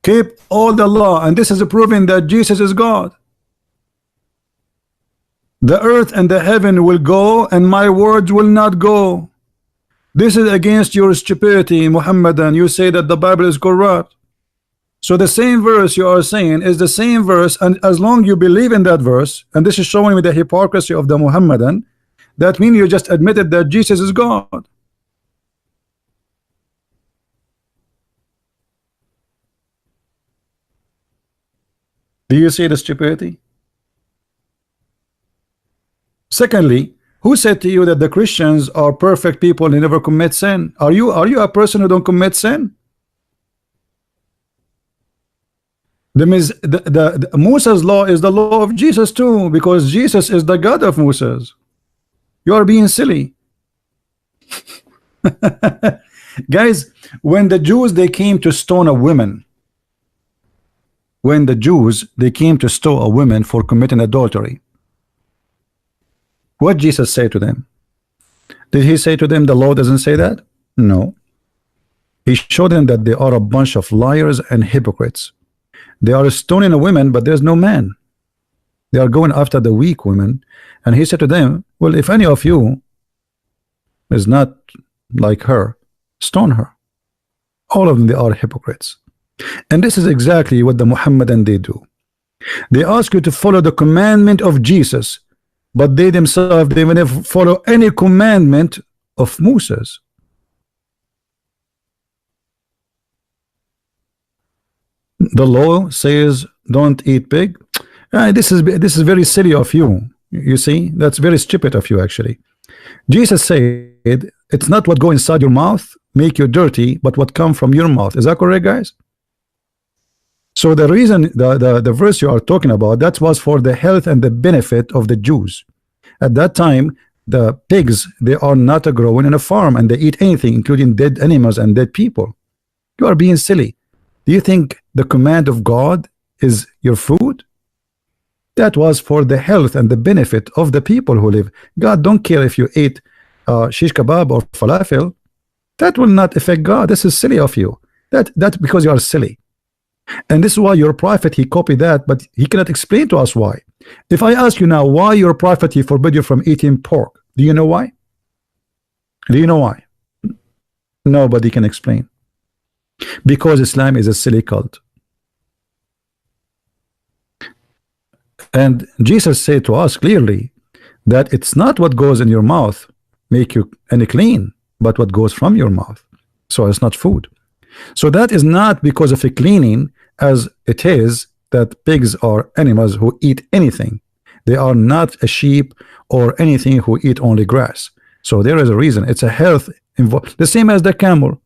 Keep all the law, and this is proving that Jesus is God. The earth and the heaven will go, and my words will not go. This is against your stupidity, Muhammadan. You say that the Bible is corrupt. So the same verse you are saying is the same verse, and as long you believe in that verse, and this is showing me the hypocrisy of the Muhammadan, that means you just admitted that Jesus is God. Do you see the stupidity? Secondly, who said to you that the Christians are perfect people and never commit sin? Are you a person who don't commit sin? The Moses law is the law of Jesus too, because Jesus is the God of Moses. You are being silly. Guys, when the Jews they came to stone a woman, when the Jews they came to stone a woman for committing adultery, what Jesus say to them? Did he say to them the law doesn't say that? No. He showed them that they are a bunch of liars and hypocrites. They are stoning a woman, but there's no man. They are going after the weak women. And he said to them, well, if any of you is not like her, stone her. All of them, they are hypocrites. And this is exactly what the Muhammadan they do. They ask you to follow the commandment of Jesus, but they themselves, they will never follow any commandment of Moses. The law says don't eat pig. This is very silly of you. You see, that's very stupid of you actually. Jesus said it's not what go inside your mouth make you dirty, but what come from your mouth. Is that correct, guys? So the reason the verse you are talking about, that was for the health and the benefit of the Jews. At that time, the pigs, they are not growing in a farm, and they eat anything, including dead animals and dead people. You are being silly. Do you think the command of God is your food? That was for the health and the benefit of the people who live. God don't care if you ate shish kebab or falafel. That will not affect God. This is silly of you. That's because you are silly. And this is why your prophet, he copied that, but he cannot explain to us why. If I ask you now why your prophet, he forbid you from eating pork, do you know why? Do you know why? Nobody can explain. Because Islam is a silly cult. And Jesus said to us clearly that it's not what goes in your mouth make you any clean, but what goes from your mouth. So it's not food. So that is not because of a cleaning, as it is that pigs are animals who eat anything. They are not a sheep or anything who eat only grass. So there is a reason. It's a health involved. The same as the camel.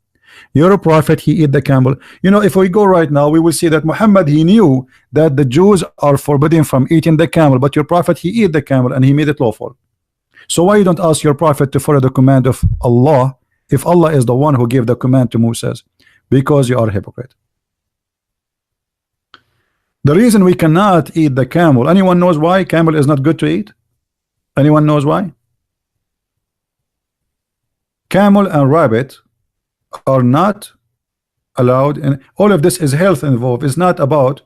You're a prophet, he eat the camel. You know, if we go right now, we will see that Muhammad, he knew that the Jews are forbidden from eating the camel, but your prophet, he eat the camel and he made it lawful. So why you don't ask your prophet to follow the command of Allah if Allah is the one who gave the command to Moses? Because you are a hypocrite. The reason we cannot eat the camel, anyone knows why camel is not good to eat? Anyone knows why? Camel and rabbit are not allowed, and all of this is health involved. It's not about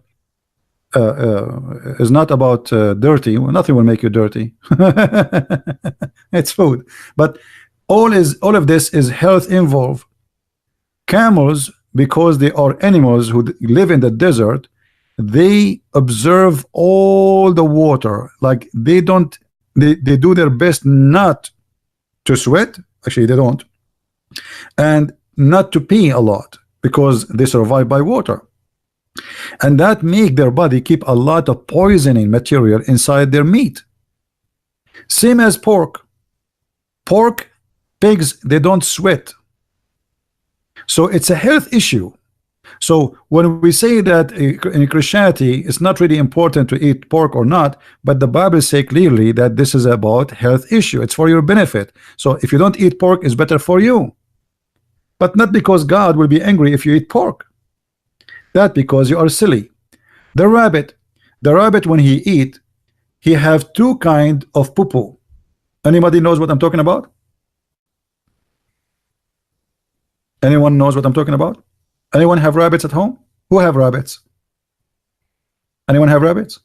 dirty. Well, nothing will make you dirty. It's food, but all of this is health involved. Camels, because they are animals who live in the desert, they observe all the water. Like they do their best not to sweat. Actually, they don't, and not to pee a lot because they survive by water, and that make their body keep a lot of poisoning material inside their meat. Same as pork. Pigs, they don't sweat. So it's a health issue. So when we say that in Christianity it's not really important to eat pork or not, but the Bible say clearly that this is about health issue. It's for your benefit. So if you don't eat pork, it's better for you, but not because God will be angry if you eat pork. That because you are silly. The rabbit when he eat, he have two kind of poo-poo. Anybody knows what I'm talking about? Anyone knows what I'm talking about? Anyone have rabbits at home? Who have rabbits? Anyone have rabbits?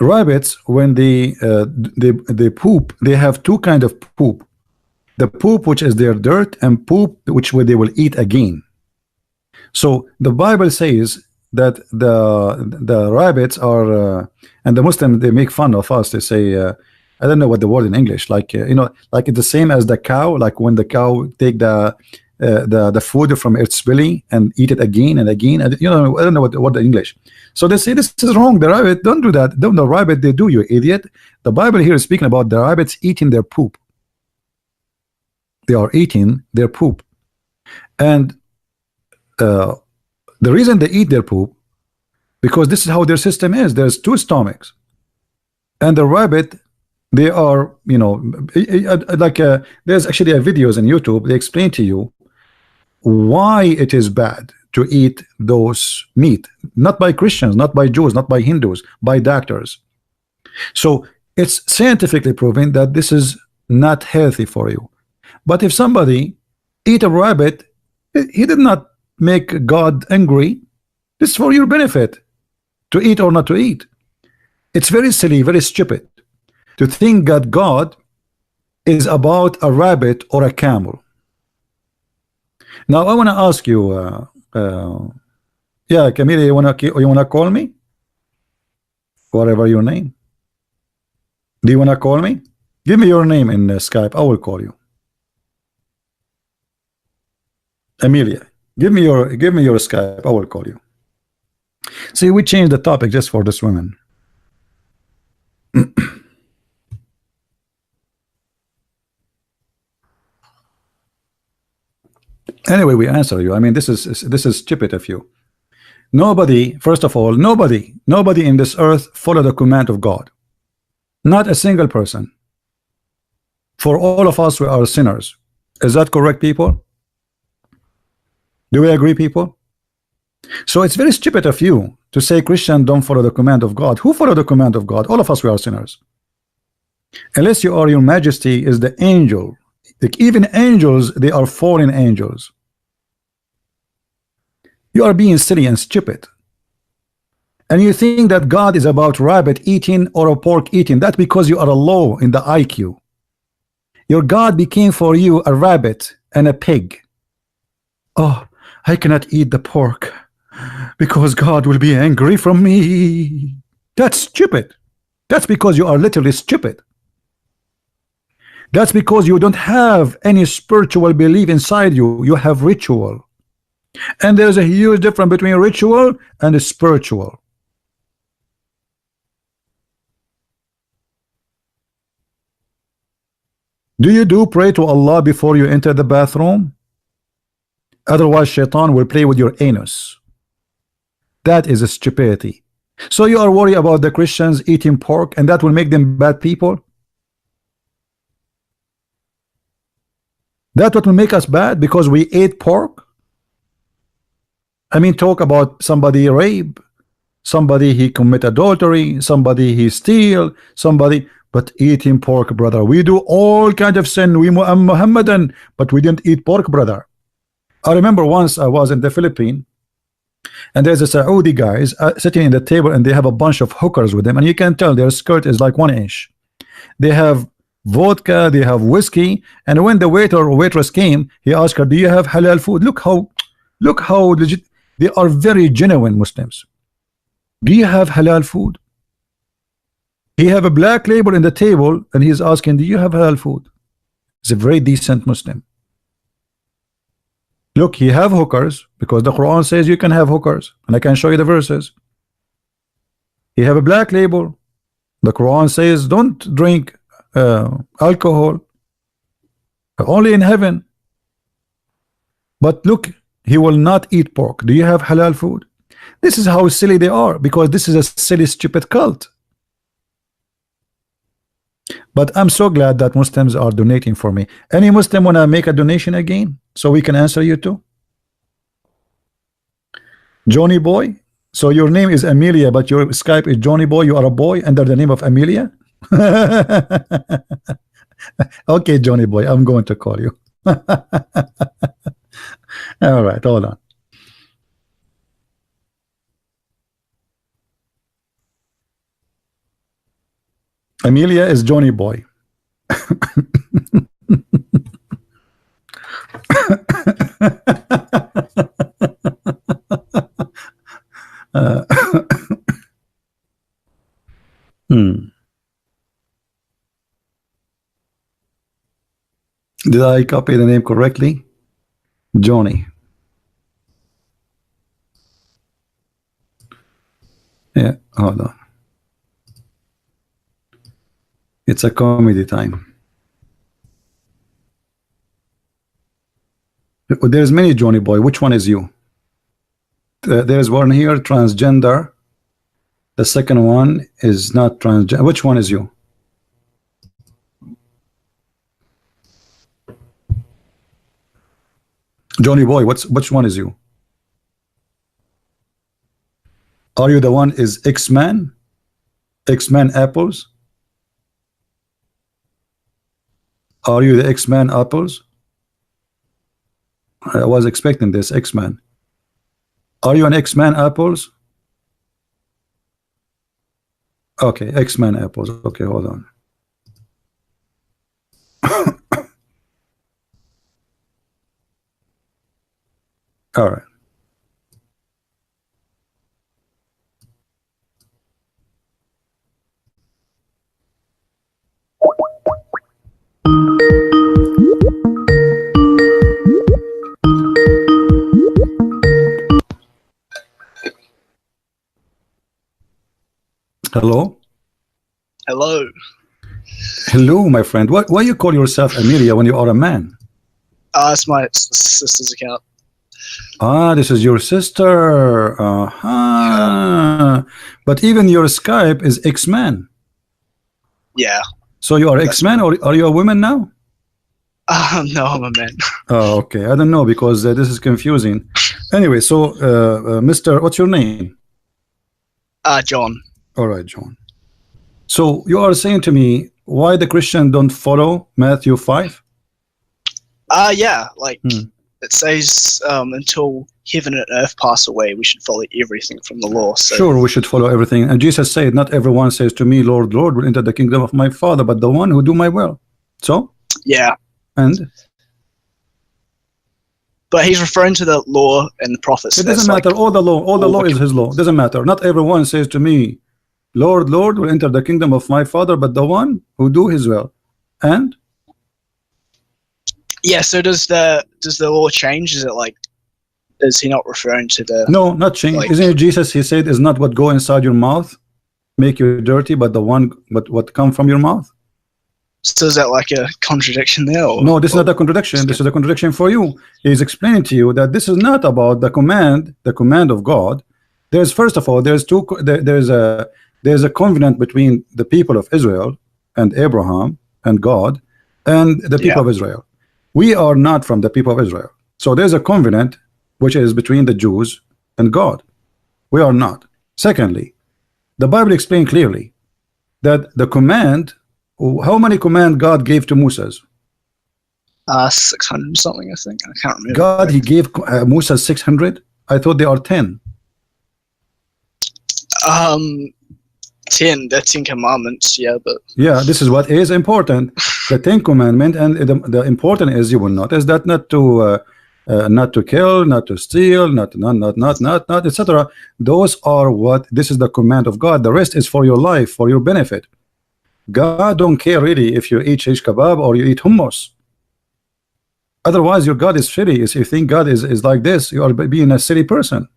Rabbits, when they poop, they have two kind of poop. The poop which is their dirt, and poop which they will eat again. So the Bible says that the rabbits are and the Muslim, they make fun of us. They say I don't know what the word in English, like you know, like it's the same as the cow, like when the cow take the food from its belly and eat it again and again, and you know, I don't know what the English. So they say this is wrong. The rabbit don't do that. Don't the rabbit, they do, you idiot. The Bible here is speaking about the rabbits eating their poop. They are eating their poop, and the reason they eat their poop, because this is how their system is. There's two stomachs, and the rabbit, they are, you know, like there's actually a videos on YouTube. They explain to you why it is bad to eat those meat, not by Christians, not by Jews, not by Hindus, by doctors. So it's scientifically proven that this is not healthy for you. But if somebody eat a rabbit, he did not make God angry. This is for your benefit, to eat or not to eat. It's very silly, very stupid to think that God is about a rabbit or a camel. Now I want to ask you, yeah, Camille, you wanna call me? Whatever your name. Do you wanna call me? Give me your name in Skype. I will call you. Amelia, give me your Skype. I will call you. See, we changed the topic just for this woman. Anyway, we answer you. I mean, this is stupid of you. Nobody, first of all, nobody in this earth follow the command of God. Not a single person. For all of us, we are sinners. Is that correct, people? Do we agree, people? So it's very stupid of you to say Christian don't follow the command of God. Who follow the command of God? All of us, we are sinners. Unless you are, your majesty is the angel. Like even angels, they are fallen angels. You are being silly and stupid. And you think that God is about rabbit eating or a pork eating. That's because you are low in the IQ. Your God became for you a rabbit and a pig. Oh, I cannot eat the pork because God will be angry from me. That's stupid. That's because you are literally stupid. That's because you don't have any spiritual belief inside you. You have ritual. And there's a huge difference between ritual and spiritual. Do you pray to Allah before you enter the bathroom? Otherwise, shaitan will play with your anus. That is a stupidity. So you are worried about the Christians eating pork and that will make them bad people? That what will make us bad because we ate pork? I mean, talk about somebody rape, somebody he commit adultery, somebody he steal, somebody, but eating pork, brother. We do all kind of sin. We Muhammadan, but we didn't eat pork, brother. I remember once I was in the Philippines, and there's a Saudi guys sitting in the table, and they have a bunch of hookers with them, and you can tell their skirt is like 1 inch. They have vodka, they have whiskey, and when the waiter or waitress came, he asked her, "Do you have halal food?" Look how legit they are. Very genuine Muslims. Do you have halal food? He have a black label in the table, and he's asking, "Do you have halal food?" He's a very decent Muslim. Look, he have hookers because the Quran says you can have hookers, and I can show you the verses. He have a black label. The Quran says don't drink alcohol, only in heaven. But look, he will not eat pork. Do you have halal food? This is how silly they are, because this is a silly, stupid cult. But I'm so glad that Muslims are donating for me. Any Muslim wanna make a donation again so we can answer you too? Johnny Boy. So your name is Amelia, but your Skype is Johnny Boy. You are a boy under the name of Amelia. Okay, Johnny Boy, I'm going to call you. All right, hold on. Amelia is Johnny Boy. Did I copy the name correctly? Johnny. Yeah, hold on. It's a comedy time. There's many Johnny Boy. Which one is you? There's one here, transgender. The second one is not transgender. Which one is you? Johnny Boy, which one is you? Are you the one is X-Man? X-Man apples? Are you the X-Man apples? I was expecting this X-Man. Are you an X-Man apples? Okay, X-Man apples. Okay, hold on. All right. Hello? Hello. Hello, my friend. Why you call yourself Amelia when you are a man? It's my sister's account. Ah, this is your sister. But even your Skype is X-Man. Yeah. So you are X-Man, or are you a woman now? No, I'm a man. Oh, okay. I don't know because this is confusing. Anyway, so Mr. What's your name? John. All right, John. So you are saying to me why the Christian don't follow Matthew 5? Yeah, like it says, until heaven and earth pass away, we should follow everything from the law. So Sure, we should follow everything. And Jesus said, not everyone says to me, Lord, Lord, will enter the kingdom of my Father, but the one who do my will. So? yeah, And? but he's referring to the law and the prophets. It doesn't matter. All the law is his law. It doesn't matter. Not everyone says to me, Lord, Lord, will enter the kingdom of my Father, but the one who do his will. And? Yeah, so does the law change? Is it like, is he not referring to the... No, not change. Like, isn't it Jesus, he said, is not what go inside your mouth make you dirty, but the one, but what come from your mouth? so is that like a contradiction there? Or, no, this is not a contradiction. This is a contradiction for you. He's explaining to you that this is not about the command of God. There's, first of all, there's a covenant between the people of Israel and Abraham and God and the people of Israel. We are not from the people of Israel. So there's a covenant which is between the Jews and God. We are not. Secondly, the Bible explains clearly that the command, how many command God gave to Moses? 600 something, I think. I can't remember. God, he gave Moses 600. I thought there are 10. 10. The 10 commandments, yeah, but yeah, this is what is important. The 10 commandment, and the important is, you will notice that not to kill, not to steal, not etc. Those are what, this is the command of God. The rest is for your life, for your benefit. God don't care really if you eat shish kebab or you eat hummus. Otherwise your God is silly. If you think God is like this, you are being a silly person.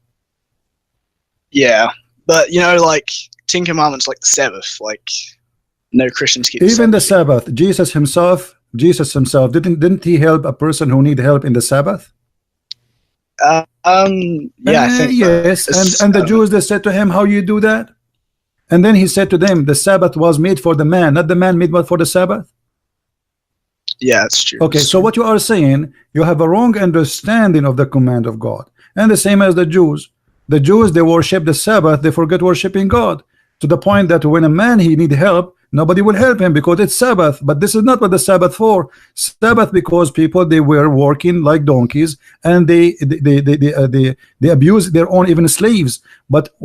yeah, but you know, like 10 commandments, like the Sabbath, like no Christians keep even the Sabbath. Jesus himself didn't he help a person who need help in the Sabbath? Yeah, I think yes. And the Jews, they said to him, how you do that? And then he said to them, the Sabbath was made for the man, not the man made for the Sabbath. Yeah, it's true. Okay, so what you are saying, you have a wrong understanding of the command of God. And the same as the Jews. The Jews, they worship the Sabbath, they forget worshiping God, to the point that when a man he need help, nobody will help him because it's Sabbath. But this is not what the Sabbath for. Sabbath because people, they were working like donkeys, and they abuse their own even slaves. But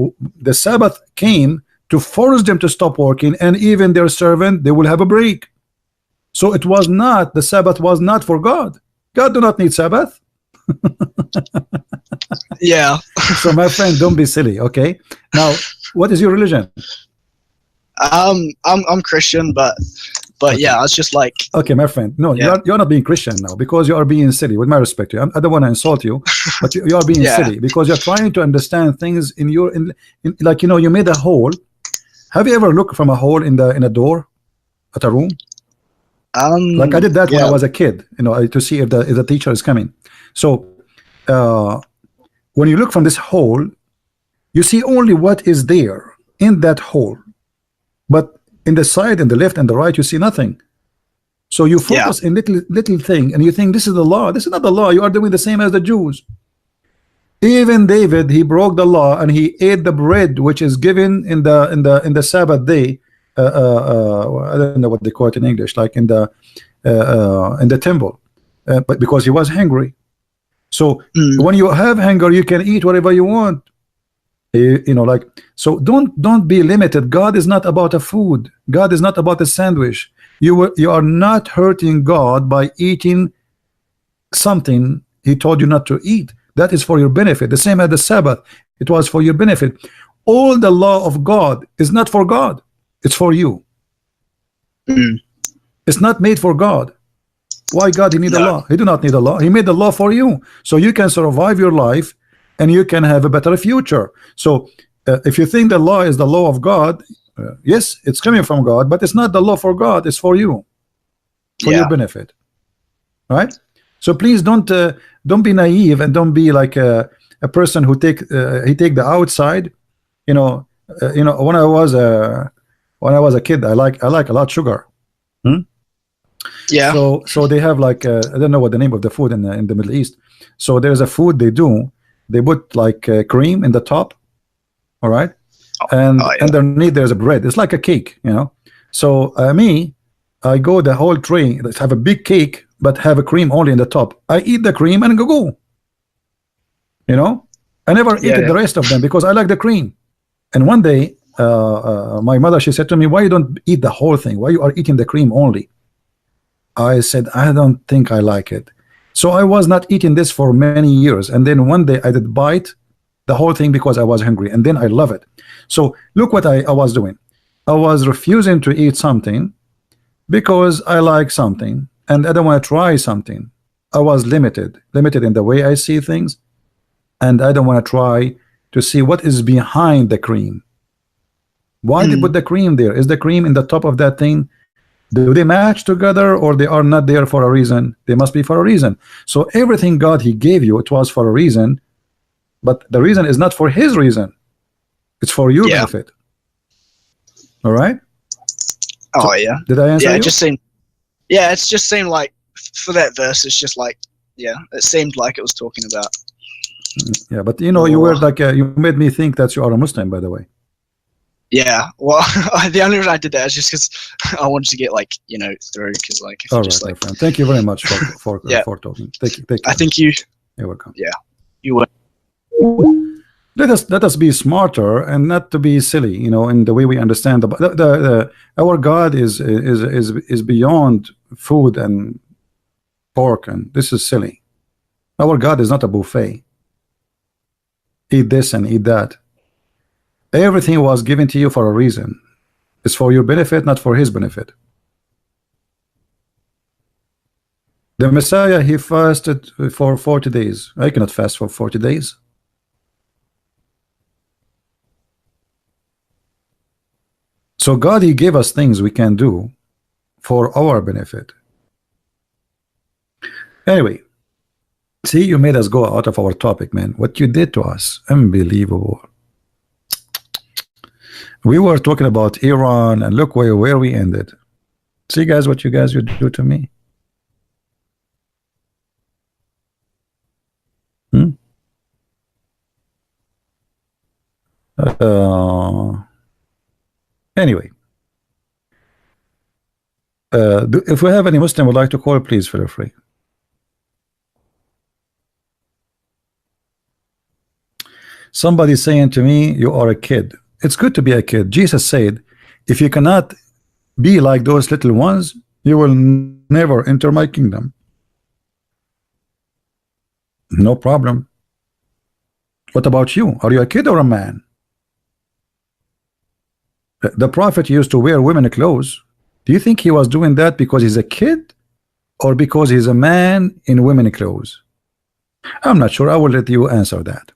the Sabbath came to force them to stop working, and even their servant, they will have a break. So it was not, the Sabbath was not for God. God do not need Sabbath. Yeah. So my friend, don't be silly. Okay, now what is your religion? I'm Christian, but okay. Yeah, I was just like, okay, my friend, no, you're not being Christian now, because you are being silly. With my respect to you, I don't want to insult you, but you are being silly because you're trying to understand things in your like, you know, you made a hole. Have you ever looked from a hole in a door at a room? Like I did that when I was a kid, you know, to see if the teacher is coming. So when you look from this hole, you see only what is there in that hole, but in the side and the left and the right you see nothing. So you focus in little thing, and you think this is the law. This is not the law. You are doing the same as the Jews. Even David, he broke the law and he ate the bread which is given in the Sabbath day. I don't know what they call it in English, like in the temple, but because he was hungry. So when you have hunger, you can eat whatever you want. You know, like, so don't be limited. God is not about a food. God is not about a sandwich. You are not hurting God by eating something he told you not to eat. That is for your benefit. The same as the Sabbath, it was for your benefit. All the law of God is not for God. It's for you. It's not made for God. Why God he need a law? He do not need a law. He made the law for you, so you can survive your life and you can have a better future. So if you think the law is the law of God, yes, it's coming from God, but it's not the law for God. It's for you, for your benefit, right? So please don't be naive, and don't be like a person who take the outside. You know, when I was a kid, I like a lot of sugar. Yeah. So they have like I don't know what the name of the food in the Middle East. So there's a food they do. They put like cream in the top, all right, and Oh, yeah. underneath there's a bread. It's like a cake, you know. So me, I go the whole tray. Let's have a big cake, but have a cream only in the top. I eat the cream and go. You know, I never eat Yeah. the rest of them because I like the cream. And one day, my mother, she said to me, "Why you don't eat the whole thing? Why you are eating the cream only?" I said, "I don't think I like it." So I was not eating this for many years, and then one day I did bite the whole thing because I was hungry, and then I love it. So look what I was doing. I was refusing to eat something because I like something and I don't want to try something. I was limited in the way I see things, and I don't want to try to see what is behind the cream. Why they put the cream there? Is the cream in the top of that thing? Do they match together, or they are not there for a reason? They must be for a reason. So everything God he gave you, it was for a reason, but the reason is not for his reason. It's for your Yeah. benefit. All right? Oh, So, yeah. did I answer Yeah, you? it just seemed. Yeah, it's just seemed like for that verse, it's just like, yeah, it seemed like it was talking about. Yeah, but you know, you were like you made me think that you are a Muslim, by the way. Yeah, well, the only reason I did that is just because I wanted to get like through because like if All you right, just my like friend. Thank you very much for Yeah. for talking. Thank you. I think you're welcome. were. Let us be smarter and not to be silly, you know, in the way we understand our God is beyond food and pork, and this is silly. Our God is not a buffet. Eat this and eat that. Everything was given to you for a reason. It's for your benefit, not for his benefit. The Messiah, he fasted for 40 days. I cannot fast for 40 days. So God, he gave us things we can do for our benefit. Anyway, see, you made us go out of our topic, man. What you did to us, unbelievable. We were talking about Iran, and look where we ended. See, guys, what you guys would do to me. Anyway, if we have any Muslim would like to call, please feel free. Somebody saying to me, you are a kid. It's good to be a kid. Jesus said, if you cannot be like those little ones, you will never enter my kingdom. No problem. What about you? Are you a kid or a man? The prophet used to wear women clothes. Do you think he was doing that because he's a kid or because he's a man in women clothes? I'm not sure. I will let you answer that.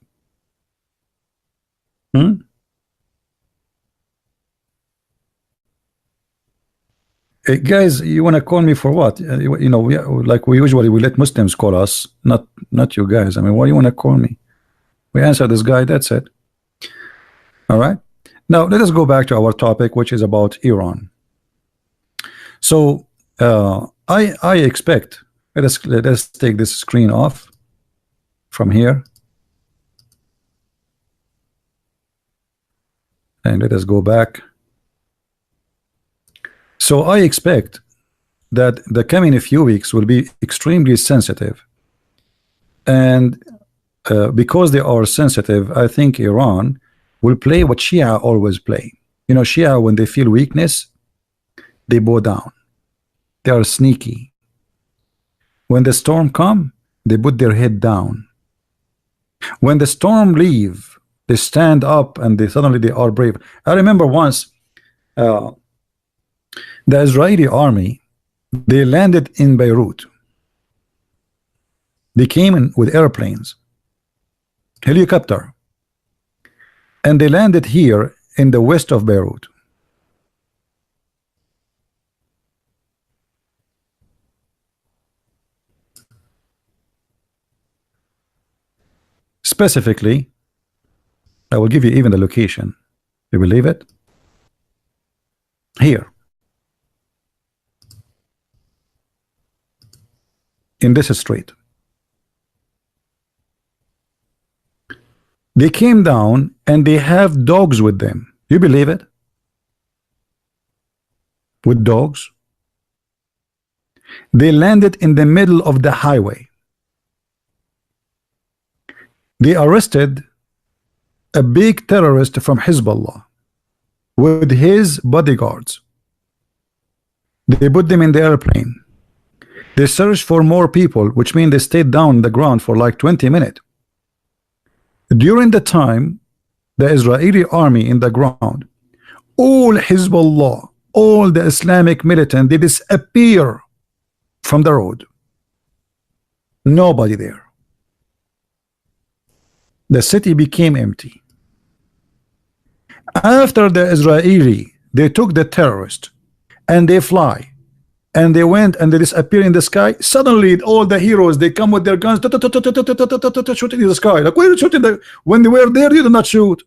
Guys, you want to call me for what? You know, like we usually we let Muslims call us, not you guys. I mean, why do you want to call me? We answer this guy. That's it. All right. Now let us go back to our topic, which is about Iran. So I expect. Let us take this screen off from here, and let us go back. So I expect that the coming few weeks will be extremely sensitive, and because they are sensitive, I think Iran will play what Shia always play. You know, Shia, when they feel weakness, they bow down. They are sneaky. When the storm come, they put their head down. When the storm leave, they stand up and suddenly they are brave. I remember once the Israeli army, they landed in Beirut. They came in with airplanes, helicopter, and they landed here in the west of Beirut. Specifically, I will give you even the location. You believe it? Here. in this street. They came down and they have dogs with them. You believe it? With dogs. They landed in the middle of the highway. They arrested a big terrorist from Hezbollah with his bodyguards. They put them in the airplane. They searched for more people, which means they stayed down the ground for like 20 minutes. During the time, the Israeli army in the ground, all Hezbollah, all the Islamic militant, they disappear from the road. Nobody there. The city became empty. After the Israeli, they took the terrorist and they fly and they went and they disappear in the sky. Suddenly all the heroes, they come with their guns, shooting in the sky. Like, why are you shooting? When they were there, you did not shoot.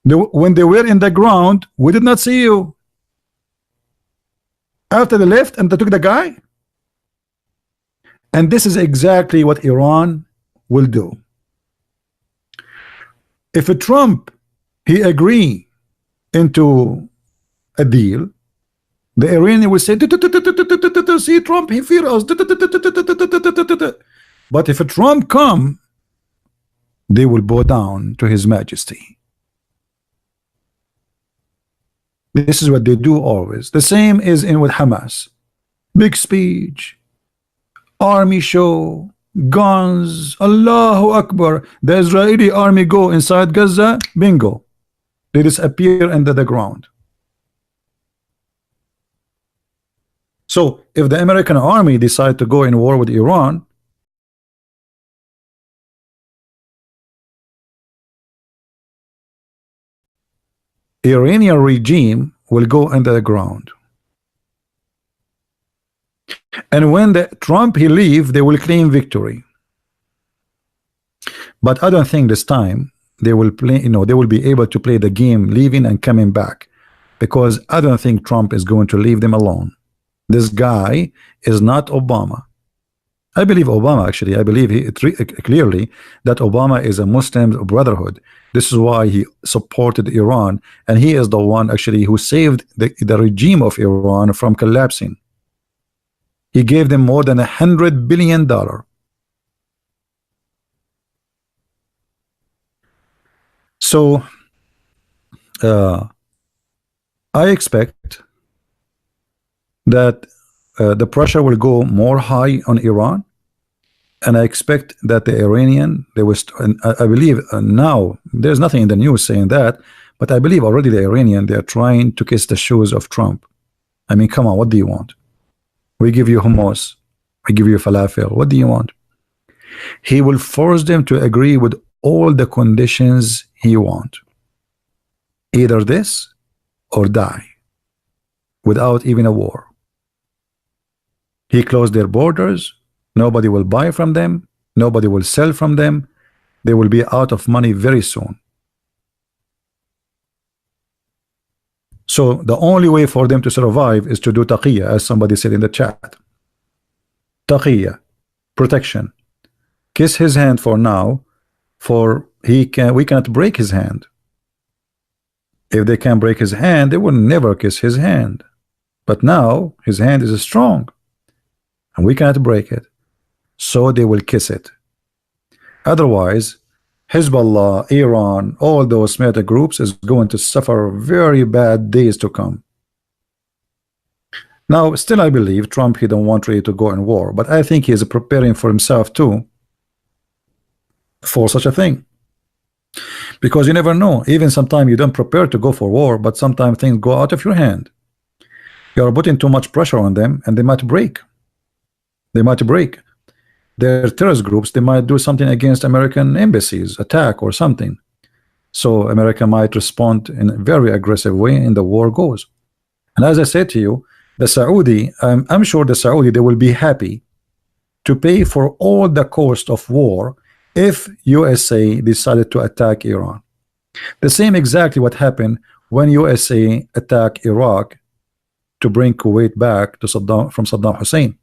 When they were in the ground, we did not see you. After they left and they took the guy. And this is exactly what Iran will do. If a Trump he agree into a deal, the Iranian will say, see Trump, he fear us. But if a Trump come, they will bow down to his majesty. This is what they do always. The same is in with Hamas. Big speech, army show, guns, Allahu Akbar. The Israeli army go inside Gaza, bingo. They disappear under the ground. So if the American army decide to go in war with Iran, Iranian regime will go under the ground. And when the Trump he leave, they will claim victory. But I don't think this time they will play, they will be able to play the game leaving and coming back, because I don't think Trump is going to leave them alone. This guy is not Obama. I believe Obama, actually, I believe clearly that Obama is a Muslim brotherhood. This is why he supported Iran, and he is the one actually who saved the regime of Iran from collapsing. He gave them more than $100 billion. So I expect that the pressure will go more high on Iran, and I expect that the Iranian, they was, and I believe now there's nothing in the news saying that, but I believe already the Iranian, they are trying to kiss the shoes of Trump. I mean, come on, what do you want? We give you hummus, we give you falafel. What do you want? He will force them to agree with all the conditions he wants. Either this or die without even a war. He closed their borders. Nobody will buy from them. Nobody will sell from them. They will be out of money very soon. So the only way for them to survive is to do taqiyya, as somebody said in the chat. Taqiyya, protection. Kiss his hand for now, for we cannot break his hand. If they can break his hand, they will never kiss his hand. But now his hand is strong, and we cannot break it, so they will kiss it. Otherwise, Hezbollah, Iran, all those meta groups is going to suffer very bad days to come. Now, still I believe Trump, he don't want really to go in war, but I think he is preparing for himself too for such a thing. Because you never know, even sometimes you don't prepare to go for war, but sometimes things go out of your hand. You are putting too much pressure on them, and they might break. They might break. Their terrorist groups, they might do something against American embassies, attack or something. So America might respond in a very aggressive way, and the war goes. And as I said to you, the Saudi, I'm sure the Saudi, they will be happy to pay for all the cost of war if USA decided to attack Iran. The same exactly what happened when USA attacked Iraq to bring Kuwait back to from Saddam Hussein.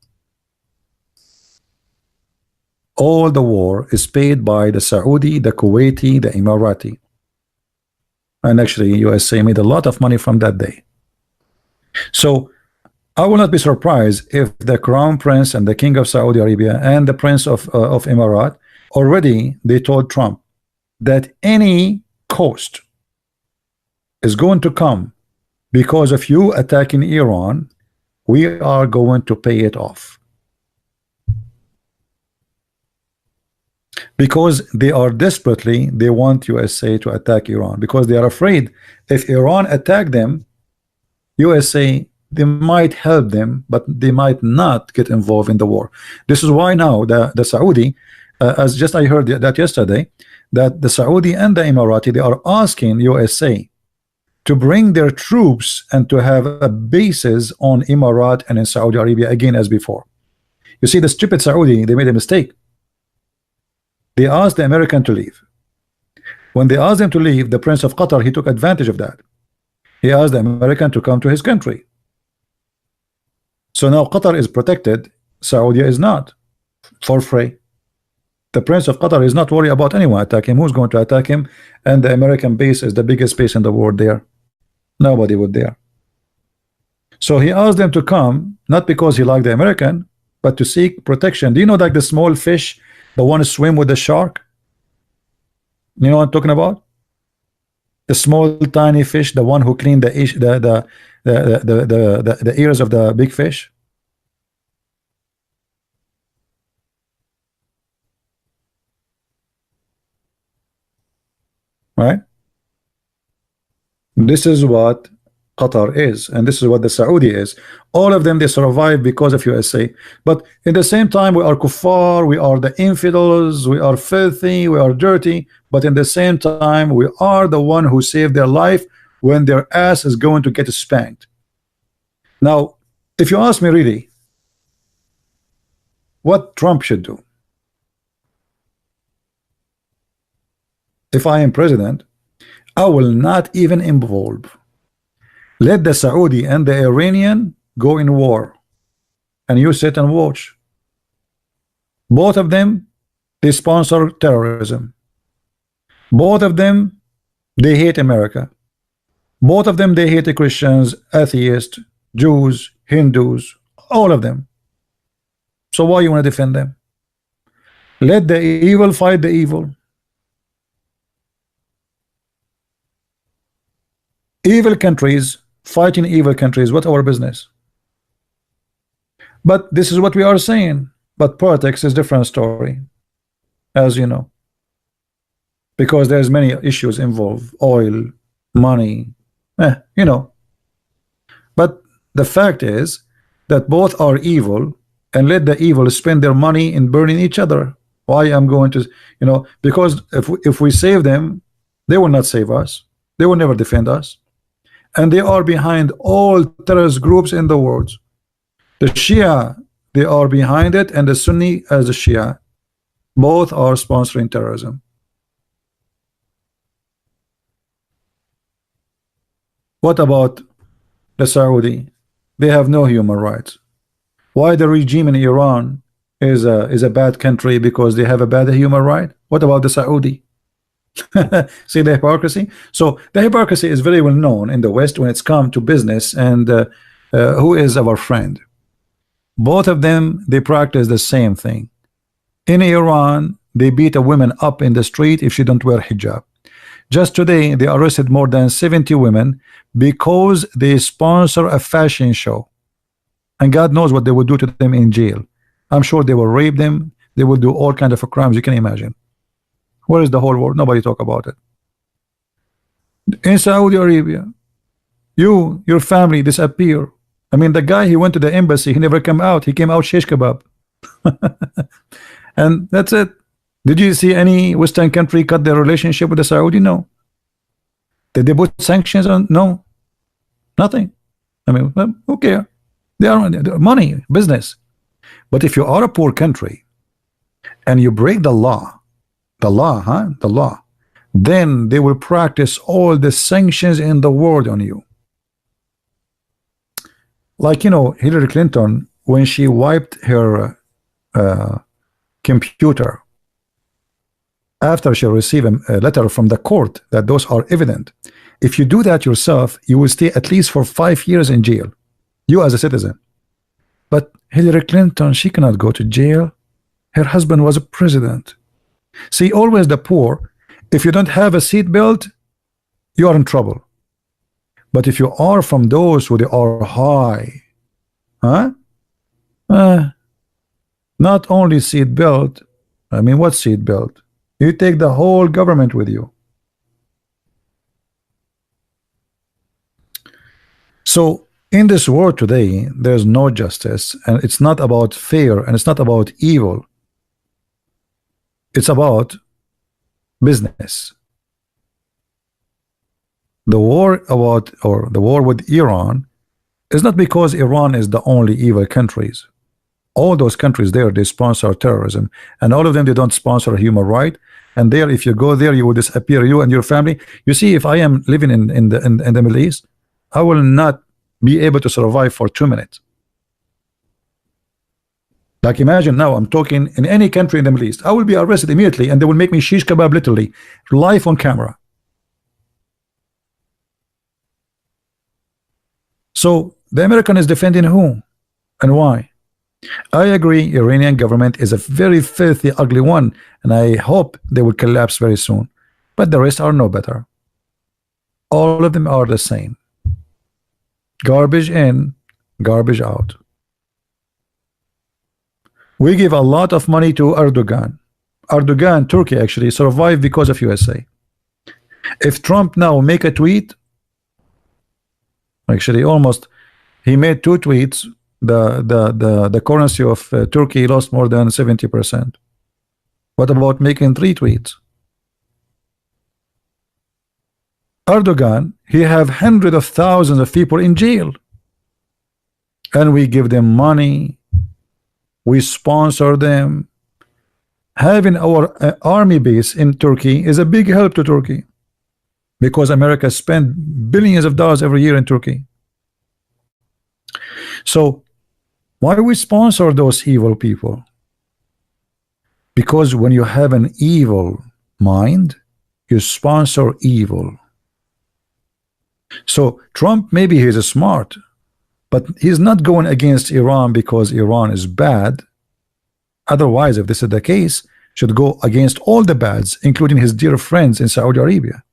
All the war is paid by the Saudi, the Kuwaiti, the Emirati. And actually, USA made a lot of money from that day. So I will not be surprised if the Crown Prince and the King of Saudi Arabia and the Prince of Emirat already they told Trump that any cost is going to come because of you attacking Iran, we are going to pay it off. Because they are desperately, they want USA to attack Iran because they are afraid if Iran attack them, USA, they might help them, but they might not get involved in the war. This is why now the Saudi, as just I heard that yesterday, that the Saudi and the Emirati, they are asking USA to bring their troops and to have bases on Emirat and in Saudi Arabia again as before. You see, the stupid Saudi, they made a mistake. They asked the American to leave. When they asked them to leave, the Prince of Qatar, he took advantage of that. He asked the American to come to his country. So now Qatar is protected, Saudi is not, for free. The Prince of Qatar is not worried about anyone attacking him. Who's going to attack him? And the American base is the biggest base in the world there. Nobody would dare. So he asked them to come, not because he liked the American, but to seek protection. Do you know, like the small fish, the one who swim with the shark? You know what I'm talking about? The small tiny fish, the one who cleaned the ears of the big fish. Right? This is what Qatar is, and this is what the Saudi is. All of them, they survive because of USA. But in the same time, we are kuffar, we are the infidels, we are filthy, we are dirty. But in the same time, we are the one who saved their life when their ass is going to get spanked. Now, if you ask me really, what Trump should do, if I am president, I will not even involve. Let the Saudi and the Iranian go in war, and you sit and watch. Both of them, they sponsor terrorism. Both of them, they hate America. Both of them, they hate the Christians, atheists, Jews, Hindus, all of them. So why you want to defend them? Let the evil fight the evil. Evil countries fighting evil countries, what our business? But this is what we are saying. But politics is different story, as you know, because there's many issues involved, oil, money, you know. But the fact is that both are evil, and let the evil spend their money in burning each other. Why I'm going to, you know, because if we save them, they will not save us. They will never defend us. And they are behind all terrorist groups in the world. The Shia, they are behind it, and the Sunni as the Shia, both are sponsoring terrorism. What about the Saudi? They have no human rights. Why the regime in Iran is a bad country? Because they have a bad human right. What about the Saudi? See the hypocrisy? So the hypocrisy is very well known in the West when it's come to business. And who is our friend? Both of them, they practice the same thing. In Iran, they beat a woman up in the street if she don't wear hijab. Just today, they arrested more than 70 women because they sponsor a fashion show. And God knows what they would do to them in jail. I'm sure they will rape them. They will do all kinds of crimes you can imagine. Where is the whole world? Nobody talk about it. In Saudi Arabia, your family disappear. I mean, the guy, he went to the embassy, he never came out. He came out shish kebab. And that's it. Did you see any Western country cut their relationship with the Saudi? No. Did they put sanctions on? No. Nothing. I mean, well, who cares? They are money, business. But if you are a poor country and you break the law, the law, then they will practice all the sanctions in the world on you. Like, you know, Hillary Clinton, when she wiped her computer after she receives a letter from the court that those are evident. If you do that yourself, you will stay at least for 5 years in jail, you as a citizen. But Hillary Clinton, she cannot go to jail. Her husband was a president. See, always the poor, if you don't have a seatbelt, you are in trouble. But if you are from those who they are high, not only seatbelt, I mean, what seatbelt? You take the whole government with you. So in this world today, there's no justice, and it's not about fair, and it's not about evil. It's about business. The war with Iran is not because Iran is the only evil countries. All those countries there, they sponsor terrorism, and all of them, they don't sponsor human right. And there, if you go there, you will disappear, you and your family. You see, if I am living in the Middle East, I will not be able to survive for 2 minutes. Like, imagine now I'm talking in any country in the Middle East, I will be arrested immediately, and they will make me shish kebab, literally live on camera. So the American is defending who and why? I agree, Iranian government is a very filthy, ugly one, and I hope they will collapse very soon. But the rest are no better. All of them are the same. Garbage in, garbage out. We give a lot of money to Erdogan. Erdogan, Turkey actually survived because of USA. If Trump now make a tweet, actually almost, he made 2 tweets, the currency of Turkey lost more than 70%. What about making 3 tweets? Erdogan, he have hundreds of thousands of people in jail, and we give them money, we sponsor them. Having our army base in Turkey is a big help to Turkey, because America spend billions of dollars every year in Turkey. So why we sponsor those evil people? Because when you have an evil mind, you sponsor evil. So Trump, maybe he's a smart, but he's not going against Iran because Iran is bad. Otherwise, if this is the case, should go against all the bads, including his dear friends in Saudi Arabia.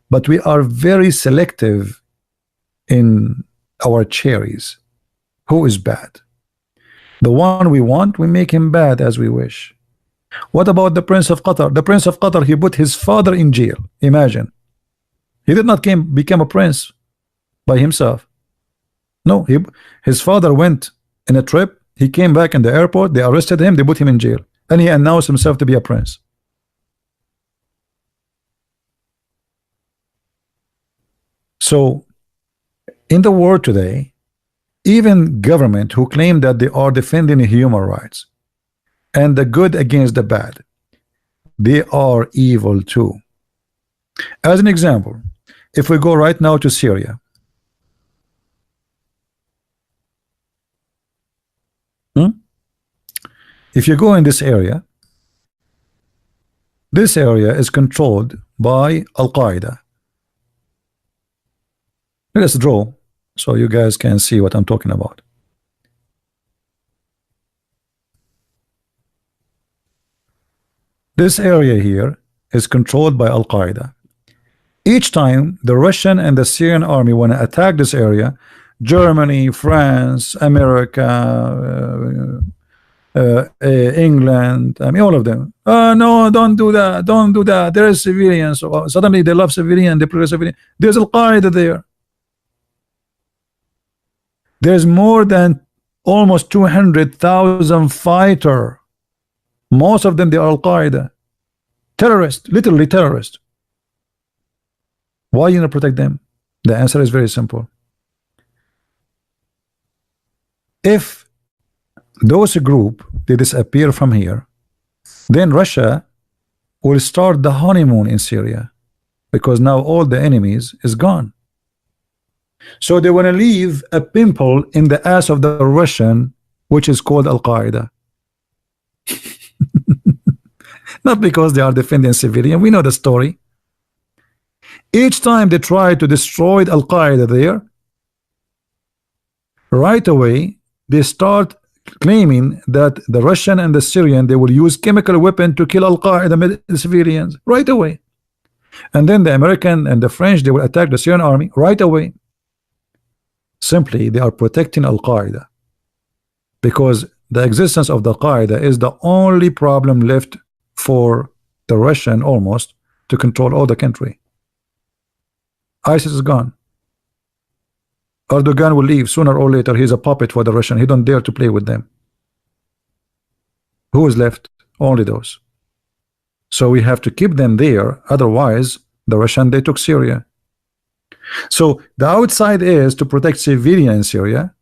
But we are very selective in our cherries. Who is bad? The one we want, we make him bad as we wish. What about the Prince of Qatar? The Prince of Qatar, he put his father in jail. Imagine. He did not become a prince by himself. No, his father went in a trip. He came back in the airport. They arrested him. They put him in jail. And he announced himself to be a prince. So in the world today, even government who claim that they are defending human rights and the good against the bad, they are evil too. As an example, if we go right now to Syria, if you go in this area is controlled by Al-Qaeda. Let us draw so you guys can see what I'm talking about. This area here is controlled by Al-Qaeda. Each time the Russian and the Syrian army want to attack this area, Germany, France, America, England, I mean all of them, no, don't do that, don't do that, there is civilians. So suddenly they love civilian, they protect civilian. There's Al-Qaeda there. There's more than almost 200,000 fighter. Most of them, they are Al-Qaeda. Terrorists, literally terrorists. Why you not protect them? The answer is very simple. If those group, they disappear from here, then Russia will start the honeymoon in Syria, because now all the enemies is gone. So they want to leave a pimple in the ass of the Russian, which is called Al-Qaeda. Not because they are defending civilian. We know the story. Each time they try to destroy Al-Qaeda there, right away they start claiming that the Russian and the Syrian, they will use chemical weapon to kill Al-Qaeda civilians right away. And then the American and the French, they will attack the Syrian army right away. Simply, they are protecting Al-Qaeda, because the existence of the Al-Qaeda is the only problem left for the Russian almost to control all the country. ISIS is gone. Erdogan will leave sooner or later. He's a puppet for the Russian. He don't dare to play with them. Who is left? Only those. So we have to keep them there. Otherwise, the Russian, they took Syria. So the outside is to protect civilians in Syria,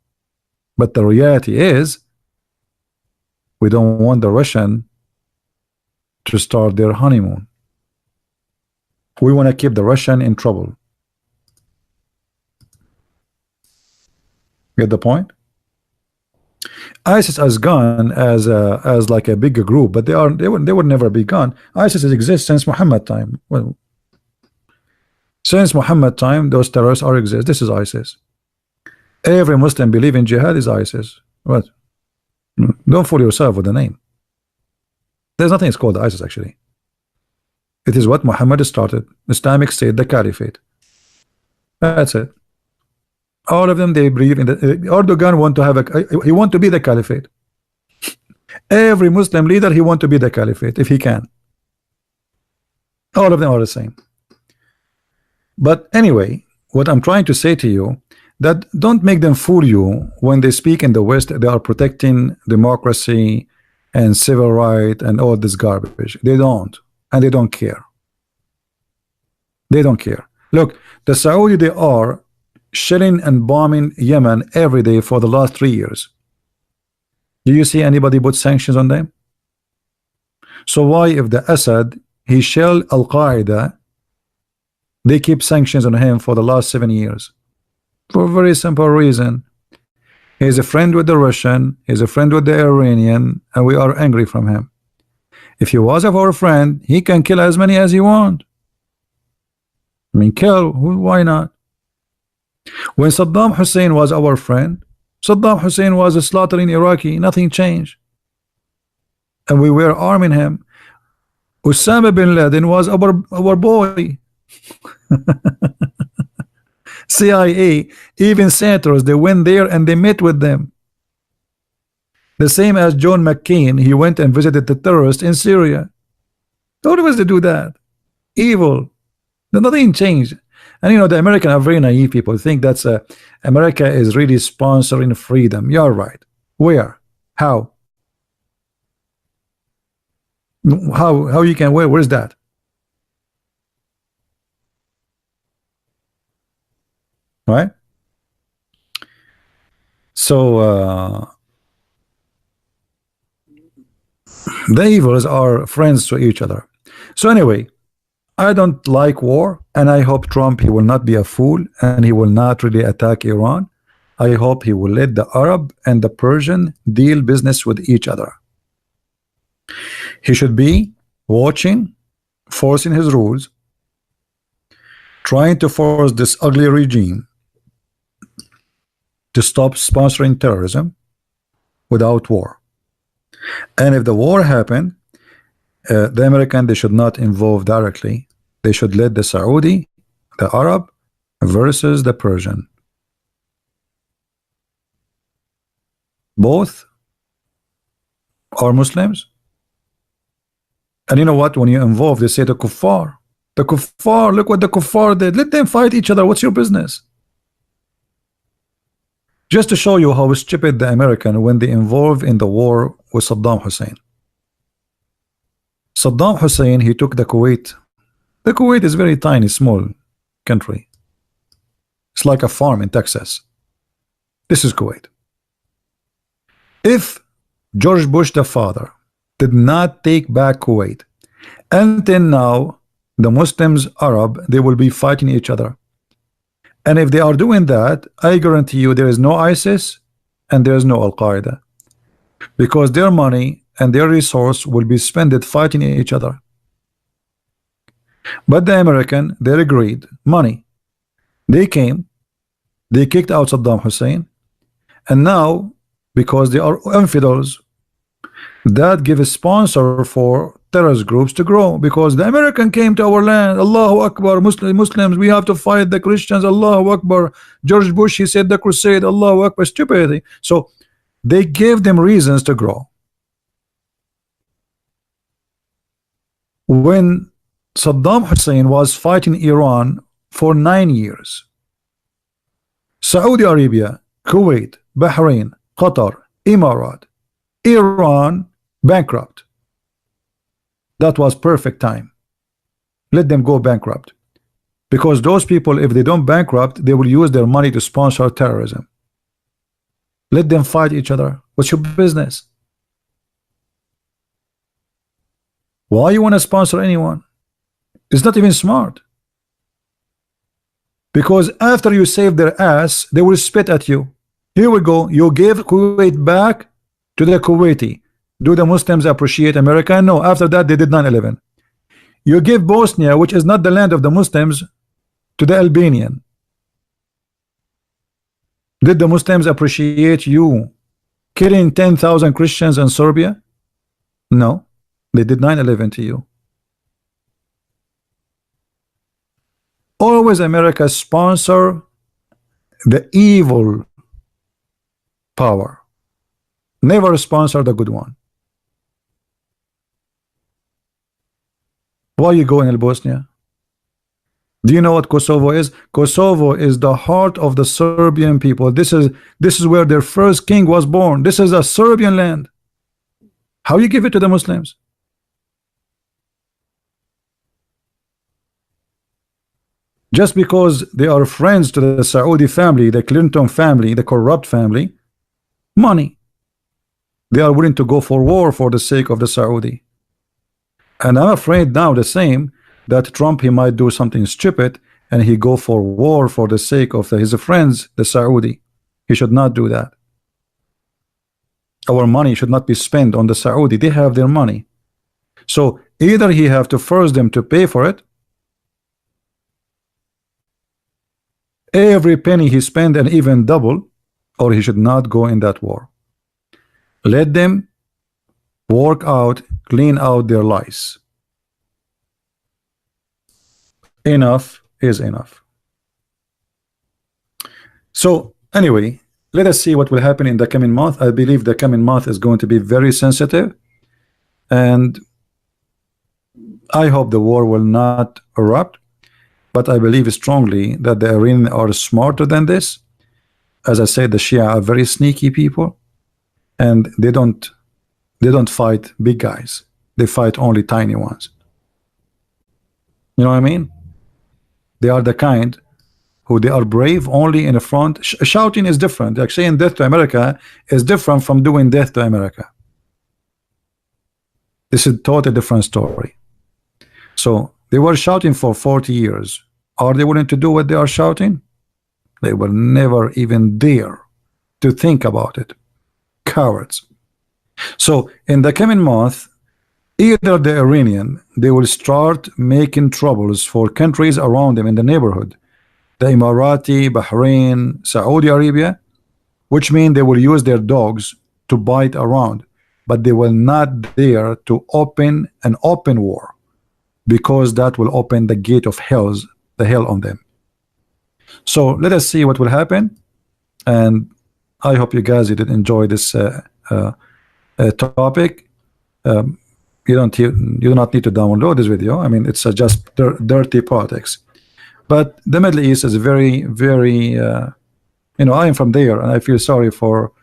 but the reality is we don't want the Russian to start their honeymoon. We want to keep the Russian in trouble. Get the point? ISIS has gone as like a bigger group, but they would never be gone. ISIS exists since Muhammad time. Well, since Muhammad time, those terrorists are exist. This is ISIS. Every Muslim believe in jihad is ISIS. What? Don't fool yourself with the name. There's nothing is called ISIS actually. It is what Muhammad started. Islamic State, the Caliphate. That's it. All of them, they believe in the Erdogan want to have he want to be the Caliphate. Every Muslim leader, he want to be the Caliphate if he can. All of them are the same. But anyway, what I'm trying to say to you, that don't make them fool you when they speak in the West. They are protecting democracy and civil rights and all this garbage. They don't, and they don't care. They don't care. Look, the Saudi, they are shelling and bombing Yemen every day for the last 3 years. Do you see anybody put sanctions on them? So why, if the Assad, he shelled Al-Qaeda, they keep sanctions on him for the last 7 years? For a very simple reason. He's a friend with the Russian, he's a friend with the Iranian, and we are angry from him. If he was our friend, he can kill as many as he wants. I mean, kill, why not? When Saddam Hussein was our friend, Saddam Hussein was slaughtering Iraqi, nothing changed. And we were arming him. Osama bin Laden was our boy. CIA, even senators, they went there and they met with them. The same as John McCain, he went and visited the terrorists in Syria. All of us to do that. Evil. Nothing changed. And you know, the American are very naive people, think that's America is really sponsoring freedom. You're right. Where? How? How you can, where's that? Right? So the evils are friends to each other. So anyway, I don't like war, and I hope Trump, he will not be a fool and he will not really attack Iran. I hope he will let the Arab and the Persian deal business with each other. He should be watching, forcing his rules, trying to force this ugly regime to stop sponsoring terrorism without war. And if the war happened, the American, they should not involve directly. They should let the Saudi, the Arab versus the Persian. Both are Muslims. And you know what? When you involve, they say the kuffar. The kuffar, look what the kuffar did. Let them fight each other. What's your business? Just to show you how stupid the American when they involve in the war with Saddam Hussein. Saddam Hussein, he took the Kuwait. The Kuwait is very tiny, small country. It's like a farm in Texas. This is Kuwait. If George Bush the father did not take back Kuwait, until now, the Muslims, Arab, they will be fighting each other. And if they are doing that, I guarantee you there is no ISIS and there is no Al-Qaeda. Because their money and their resource will be spent fighting each other. But the American, they agreed, money. They came, they kicked out Saddam Hussein, and now, because they are infidels, that give a sponsor for terrorist groups to grow, because the American came to our land. Allahu Akbar, Muslims, we have to fight the Christians. Allahu Akbar. George Bush, he said the crusade. Allahu Akbar. Stupidity. So they gave them reasons to grow. When Saddam Hussein was fighting Iran for 9 years, Saudi Arabia, Kuwait, Bahrain, Qatar, Emirat, Iran bankrupt. That was perfect time. Let them go bankrupt, because those people, if they don't bankrupt, they will use their money to sponsor terrorism. Let them fight each other. What's your business? Why you want to sponsor anyone? It's not even smart. Because after you save their ass, they will spit at you. Here we go. You give Kuwait back to the Kuwaiti. Do the Muslims appreciate America? No. After that, they did 9/11. You give Bosnia, which is not the land of the Muslims, to the Albanian. Did the Muslims appreciate you killing 10,000 Christians in Serbia? No. They did 9/11 to you. Always America sponsor the evil power. Never sponsor the good one. Why you go in Bosnia? Do you know what Kosovo is? Kosovo is the heart of the Serbian people. This is where their first king was born. This is a Serbian land. How you give it to the Muslims? Just because they are friends to the Saudi family, the Clinton family, the corrupt family, money. They are willing to go for war for the sake of the Saudi. And I'm afraid now the same, that Trump, he might do something stupid and he go for war for the sake of his friends, the Saudi. He should not do that. Our money should not be spent on the Saudi. They have their money. So either he have to force them to pay for it, every penny he spend and even double, or he should not go in that war. Let them work out, clean out their lies. Enough is enough. So anyway, let us see what will happen in the coming month. I believe the coming month is going to be very sensitive, and I hope the war will not erupt, but I believe strongly that the Iranians are smarter than this. As I said, the Shia are very sneaky people, and they don't fight big guys. They fight only tiny ones. You know what I mean? They are the kind who they are brave only in the front. Shouting is different. Like saying death to America is different from doing death to America. This is a totally different story. So they were shouting for 40 years. Are they willing to do what they are shouting? They will never even dare to think about it. Cowards. So in the coming month, either the Iranian, they will start making troubles for countries around them in the neighborhood, the Emirati, Bahrain, Saudi Arabia, which mean they will use their dogs to bite around, but they will not dare to open an open war, because that will open the gate of hell on them. So let us see what will happen, and I hope you guys did enjoy this topic. You do not need to download this video. I mean, it's just dirty politics. But the Middle East is very, very, I am from there, and I feel sorry for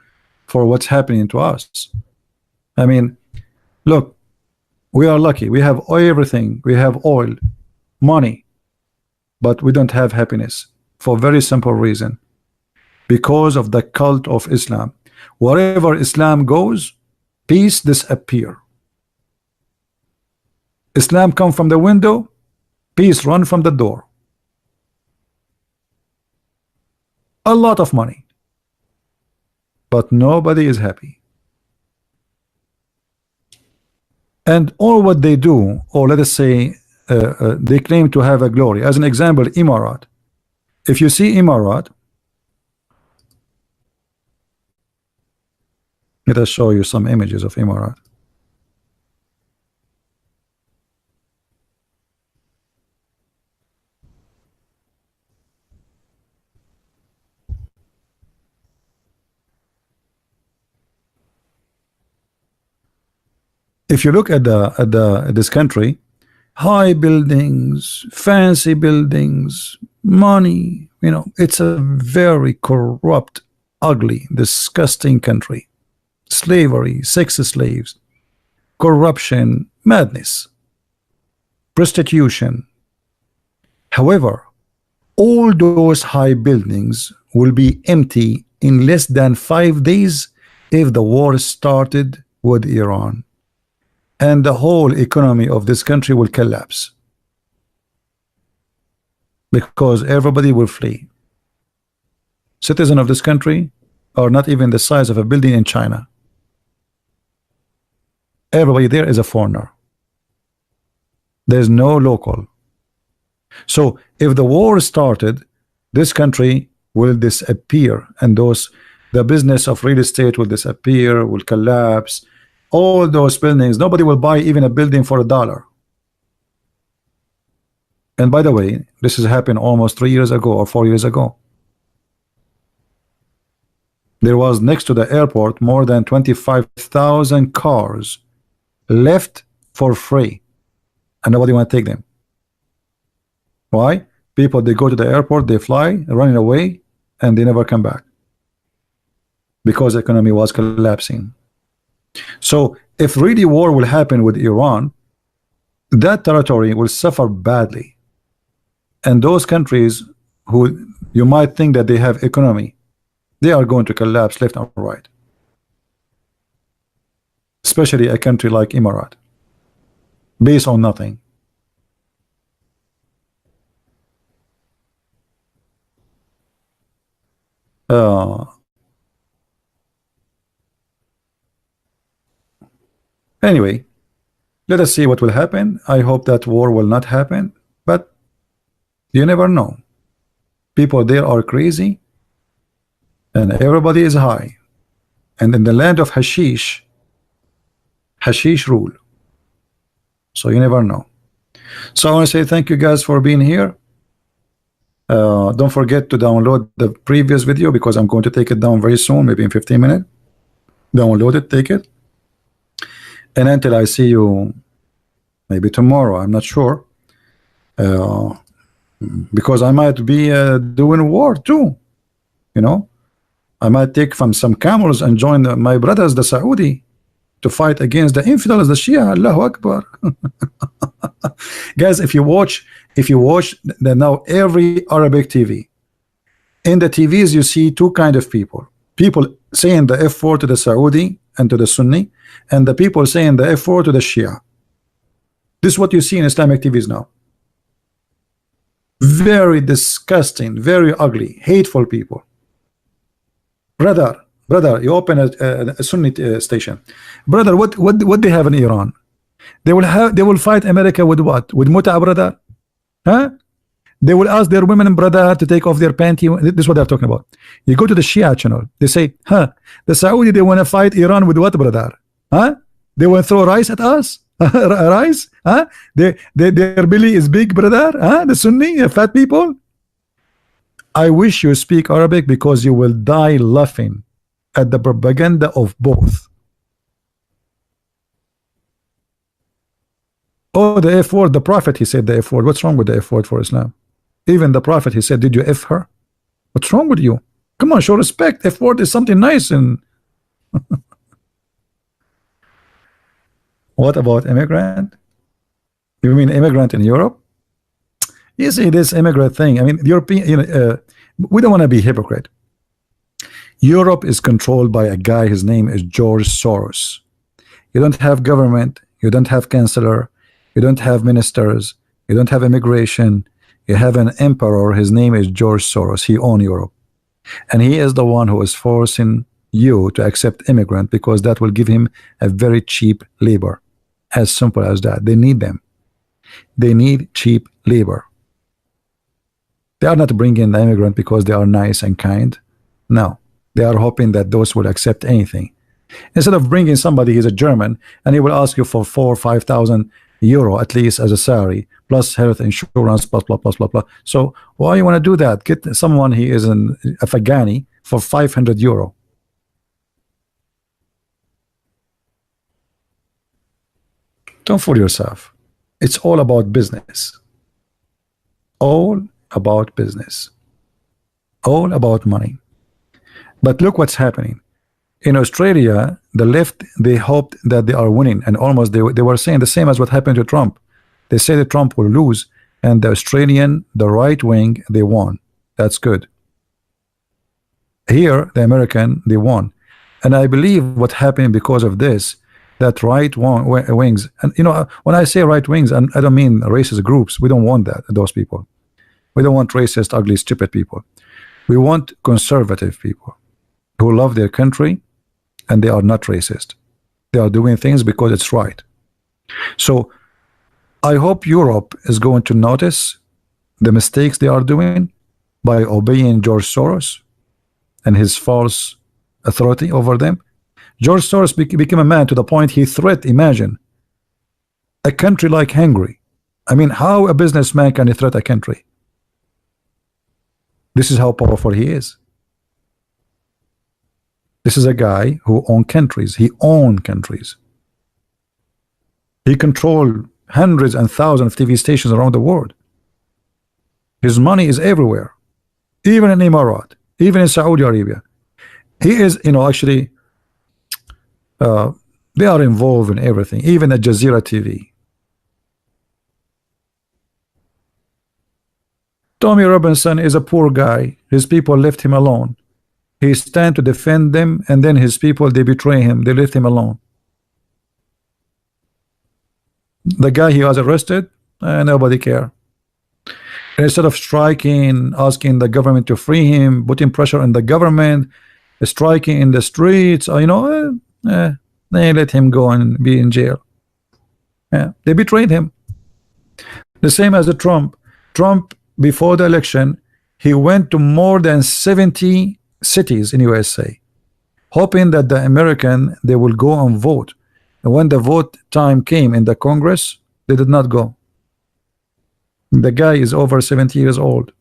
what's happening to us. I mean, look, we are lucky. We have everything. We have oil, money, but we don't have happiness for a very simple reason. Because of the cult of Islam. Wherever Islam goes, peace disappear. Islam come from the window, peace run from the door. A lot of money, but nobody is happy. And all what they do, or let us say they claim to have a glory. As an example, Emirat. If you see Emirat, let us show you some images of Emirat. If you look at this country, high buildings, fancy buildings, money, you know, it's a very corrupt, ugly, disgusting country. Slavery, sex slaves, corruption, madness, prostitution. However, all those high buildings will be empty in less than 5 days if the war started with Iran, and the whole economy of this country will collapse because everybody will flee. Citizens of this country are not even the size of a building in China. Everybody there is a foreigner. There's no local. So if the war started, this country will disappear, and the business of real estate will disappear, will collapse. All those buildings, nobody will buy even a building for $1. And by the way, this has happened almost 3 years ago or 4 years ago. There was next to the airport more than 25,000 cars left for free, and nobody want to take them. Why? People, they go to the airport, they fly, running away, and they never come back because the economy was collapsing. So if really war will happen with Iran, that territory will suffer badly, and those countries who you might think that they have economy, they are going to collapse left and right, especially a country like Emirat, based on nothing. Anyway, let us see what will happen. I hope that war will not happen, but you never know. People there are crazy, and everybody is high, and in the land of hashish rule. So you never know. So I want to say thank you guys for being here. Don't forget to download the previous video because I'm going to take it down very soon, maybe in 15 minutes. Download it, take it, and until I see you maybe tomorrow, I'm not sure, because I might be doing war too, you know. I might take from some camels and join my brothers, the Saudi, to fight against the infidels, the Shia. Allahu Akbar. Guys, if you watch the now every Arabic TV, in the TVs you see two kind of people saying the F4 to the Saudi and to the Sunni, and the people saying the F4 to the Shia. This is what you see in Islamic TVs now. Very disgusting, very ugly, hateful people. Brother, you open a Sunni station. Brother, what they have in Iran? They will fight America with what? With muta, brother? Huh? They will ask their women, brother, to take off their panty. This is what they're talking about. You go to the Shia channel, they say, huh, the Saudi, they want to fight Iran with what, brother? Huh? They want to throw rice at us? Rice? Huh? Their belly is big, brother? Huh? The Sunni, fat people? I wish you speak Arabic because you will die laughing at the propaganda of both. Oh, the F word, the Prophet, he said the F word. What's wrong with the F word for Islam? Even the Prophet, he said, did you F her? What's wrong with you? Come on, show respect. F word is something nice. And what about immigrant? You mean immigrant in Europe? You see this immigrant thing. I mean, European, you know, we don't want to be hypocrite. Europe is controlled by a guy, his name is George Soros. You don't have government, you don't have chancellor, you don't have ministers, you don't have immigration, you have an emperor, his name is George Soros. He owns Europe, and he is the one who is forcing you to accept immigrant because that will give him a very cheap labor. As simple as that. They need them. They need cheap labor. They are not bringing the immigrant because they are nice and kind. No, they are hoping that those will accept anything. Instead of bringing somebody, he's a German, and he will ask you for 4,000 or 5,000 euro at least as a salary, plus health insurance, plus blah blah blah blah. So why you want to do that? Get someone he is an Afghani for 500 euro. Don't fool yourself. It's all about business. All about business. All about money. But look what's happening. In Australia, the left, they hoped that they are winning, and almost they were saying the same as what happened to Trump. They say that Trump will lose, and the Australian, the right wing, they won. That's good. Here, the American, they won. And I believe what happened because of this, that right wings, and you know, when I say right wings, and I don't mean racist groups, we don't want that, those people. We don't want racist, ugly, stupid people. We want conservative people who love their country, and they are not racist. They are doing things because it's right. So I hope Europe is going to notice the mistakes they are doing by obeying George Soros and his false authority over them. George Soros became a man to the point he threatened, imagine, a country like Hungary. I mean, how a businessman can threaten a country? This is how powerful he is. This is a guy who owns countries. He owns countries. He controlled hundreds and thousands of TV stations around the world. His money is everywhere, even in Emirat, even in Saudi Arabia. He is, you know, actually, they are involved in everything, even at Jazeera TV. Tommy Robinson is a poor guy. His people left him alone. He stand to defend them, and then his people, they betray him. They left him alone. The guy he was arrested, nobody care. And instead of striking, asking the government to free him, putting pressure on the government, striking in the streets, you know, they let him go and be in jail. Yeah, they betrayed him. The same as the Trump. Trump, before the election, he went to more than 70 cities in USA, hoping that the American, they will go and vote. And when the vote time came in the Congress, they did not go. The guy is over 70 years old.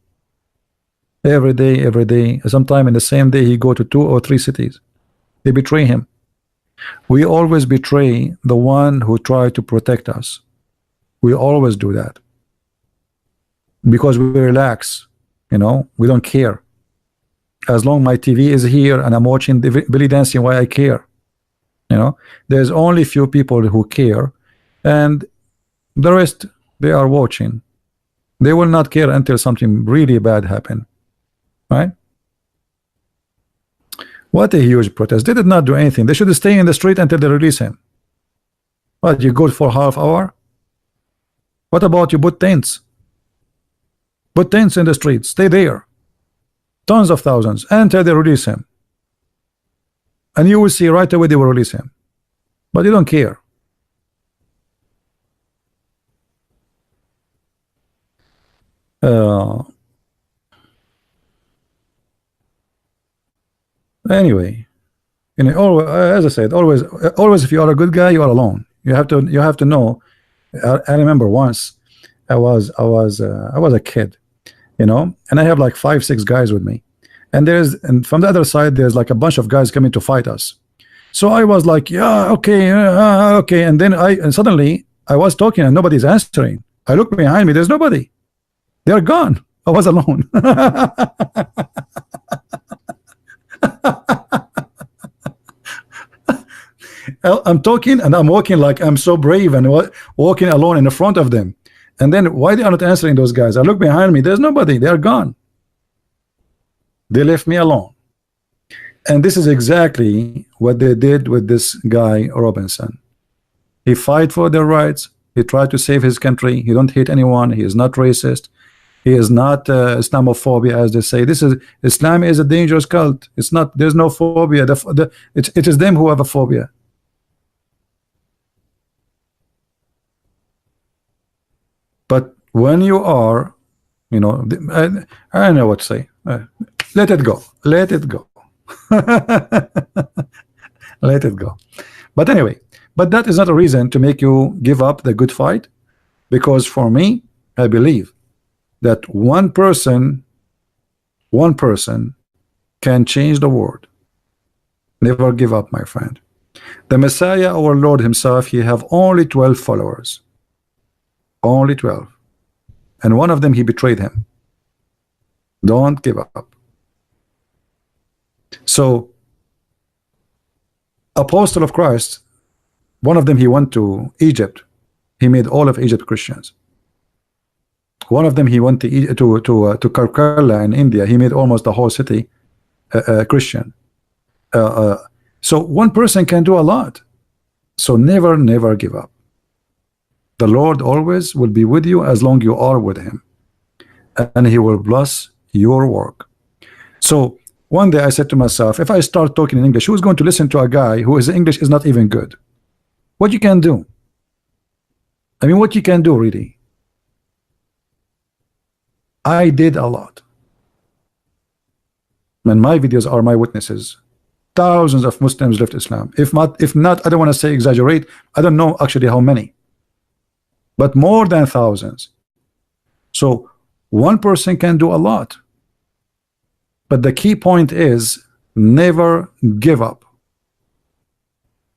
Every day, sometime in the same day, he go to 2 or 3 cities. They betray him. We always betray the one who tried to protect us. We always do that because we relax, you know, we don't care. As long my TV is here and I'm watching the belly dancing, why I care? You know, there's only few people who care, and the rest, they are watching. They will not care until something really bad happen, right? What a huge protest. They did not do anything. They should stay in the street until they release him. What, you go for half hour? What about you put tents? Put tents in the streets. Stay there. Tons of thousands until they release him. And you will see right away they will release him. But you don't care. Anyway, you know, always, as I said, always if you are a good guy, you are alone. You have to know. I remember once I was a kid, you know, and I have like 5-6 guys with me, and from the other side there's like a bunch of guys coming to fight us. So I was like, yeah, okay, okay, and then suddenly I was talking and nobody's answering. I look behind me, there's nobody. They're gone. I was alone. I'm talking and I'm walking like I'm so brave and walking alone in the front of them. And then why they are not answering those guys? I look behind me, there's nobody. They're gone. They left me alone. And this is exactly what they did with this guy Robinson. He fight for their rights. He tried to save his country. He don't hate anyone. He is not racist. He is not Islamophobia, as they say. Islam is a dangerous cult. It's not. There's no phobia. It is them who have a phobia. when you are, you know, I don't know what to say. Let it go. Let it go. Let it go. But anyway, but that is not a reason to make you give up the good fight, because for me, I believe that one person can change the world. Never give up, my friend. The Messiah, our Lord himself, he have only 12 followers. Only 12. And one of them, he betrayed him. Don't give up. So, Apostle of Christ, one of them, he went to Egypt. He made all of Egypt Christians. One of them, he went to Karkala in India. He made almost the whole city Christian. So one person can do a lot. So never give up. The Lord always will be with you as long you are with him, and he will bless your work. So one day I said to myself, if I start talking in English, who's going to listen to a guy who his English is not even good? What you can do? I mean, what you can do, really? I did a lot, and my videos are my witnesses. Thousands of Muslims left Islam. If not, I don't want to say exaggerate. I don't know actually how many, but more than thousands. So one person can do a lot, but the key point is never give up.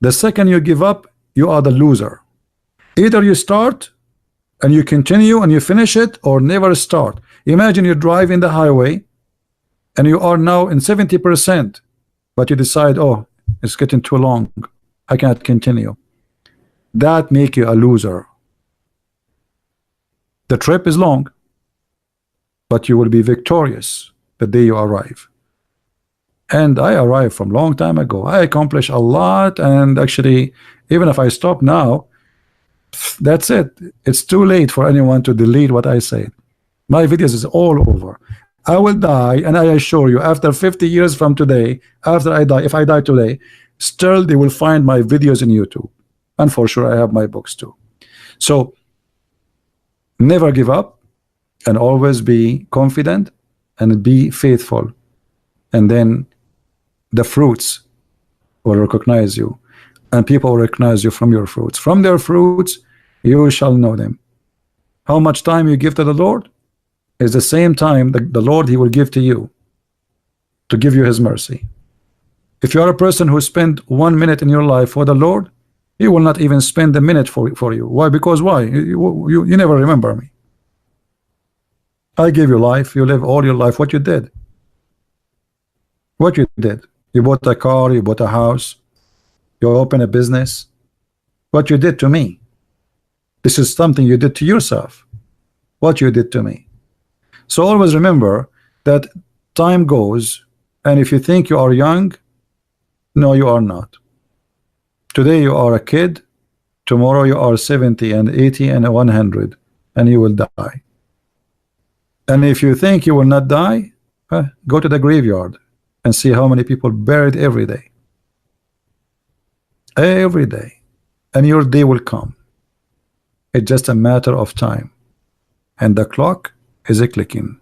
The second you give up, you are the loser. Either you start and you continue and you finish it, or never start. Imagine you drive in the highway and you are now in 70%, but you decide, oh, it's getting too long, I can't continue. That make you a loser. The trip is long, but you will be victorious the day you arrive. And I arrived from long time ago. I accomplished a lot, and actually, even if I stop now, that's it. It's too late for anyone to delete what I say. My videos is all over. I will die, and I assure you, after 50 years from today, after I die, if I die today, still they will find my videos in YouTube. And for sure, I have my books too. So never give up, and always be confident and be faithful, and then the fruits will recognize you, and people will recognize you from your fruits. From their fruits you shall know them. How much time you give to the Lord is the same time that the Lord, he will give to you, to give you his mercy. If you are a person who spent 1 minute in your life for the Lord, he will not even spend a minute for you. Why? Because why? You never remember me. I gave you life, you live all your life. What you did? What you did? You bought a car, you bought a house, you opened a business. What you did to me? This is something you did to yourself. What you did to me. So always remember that time goes, and if you think you are young, no, you are not. Today you are a kid, tomorrow you are 70 and 80 and 100, and you will die. And if you think you will not die, go to the graveyard and see how many people buried every day. Every day. And your day will come. It's just a matter of time. And the clock is clicking.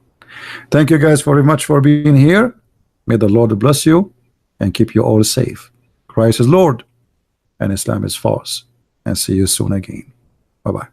Thank you guys very much for being here. May the Lord bless you and keep you all safe. Christ is Lord and Islam is false. And see you soon again. Bye-bye.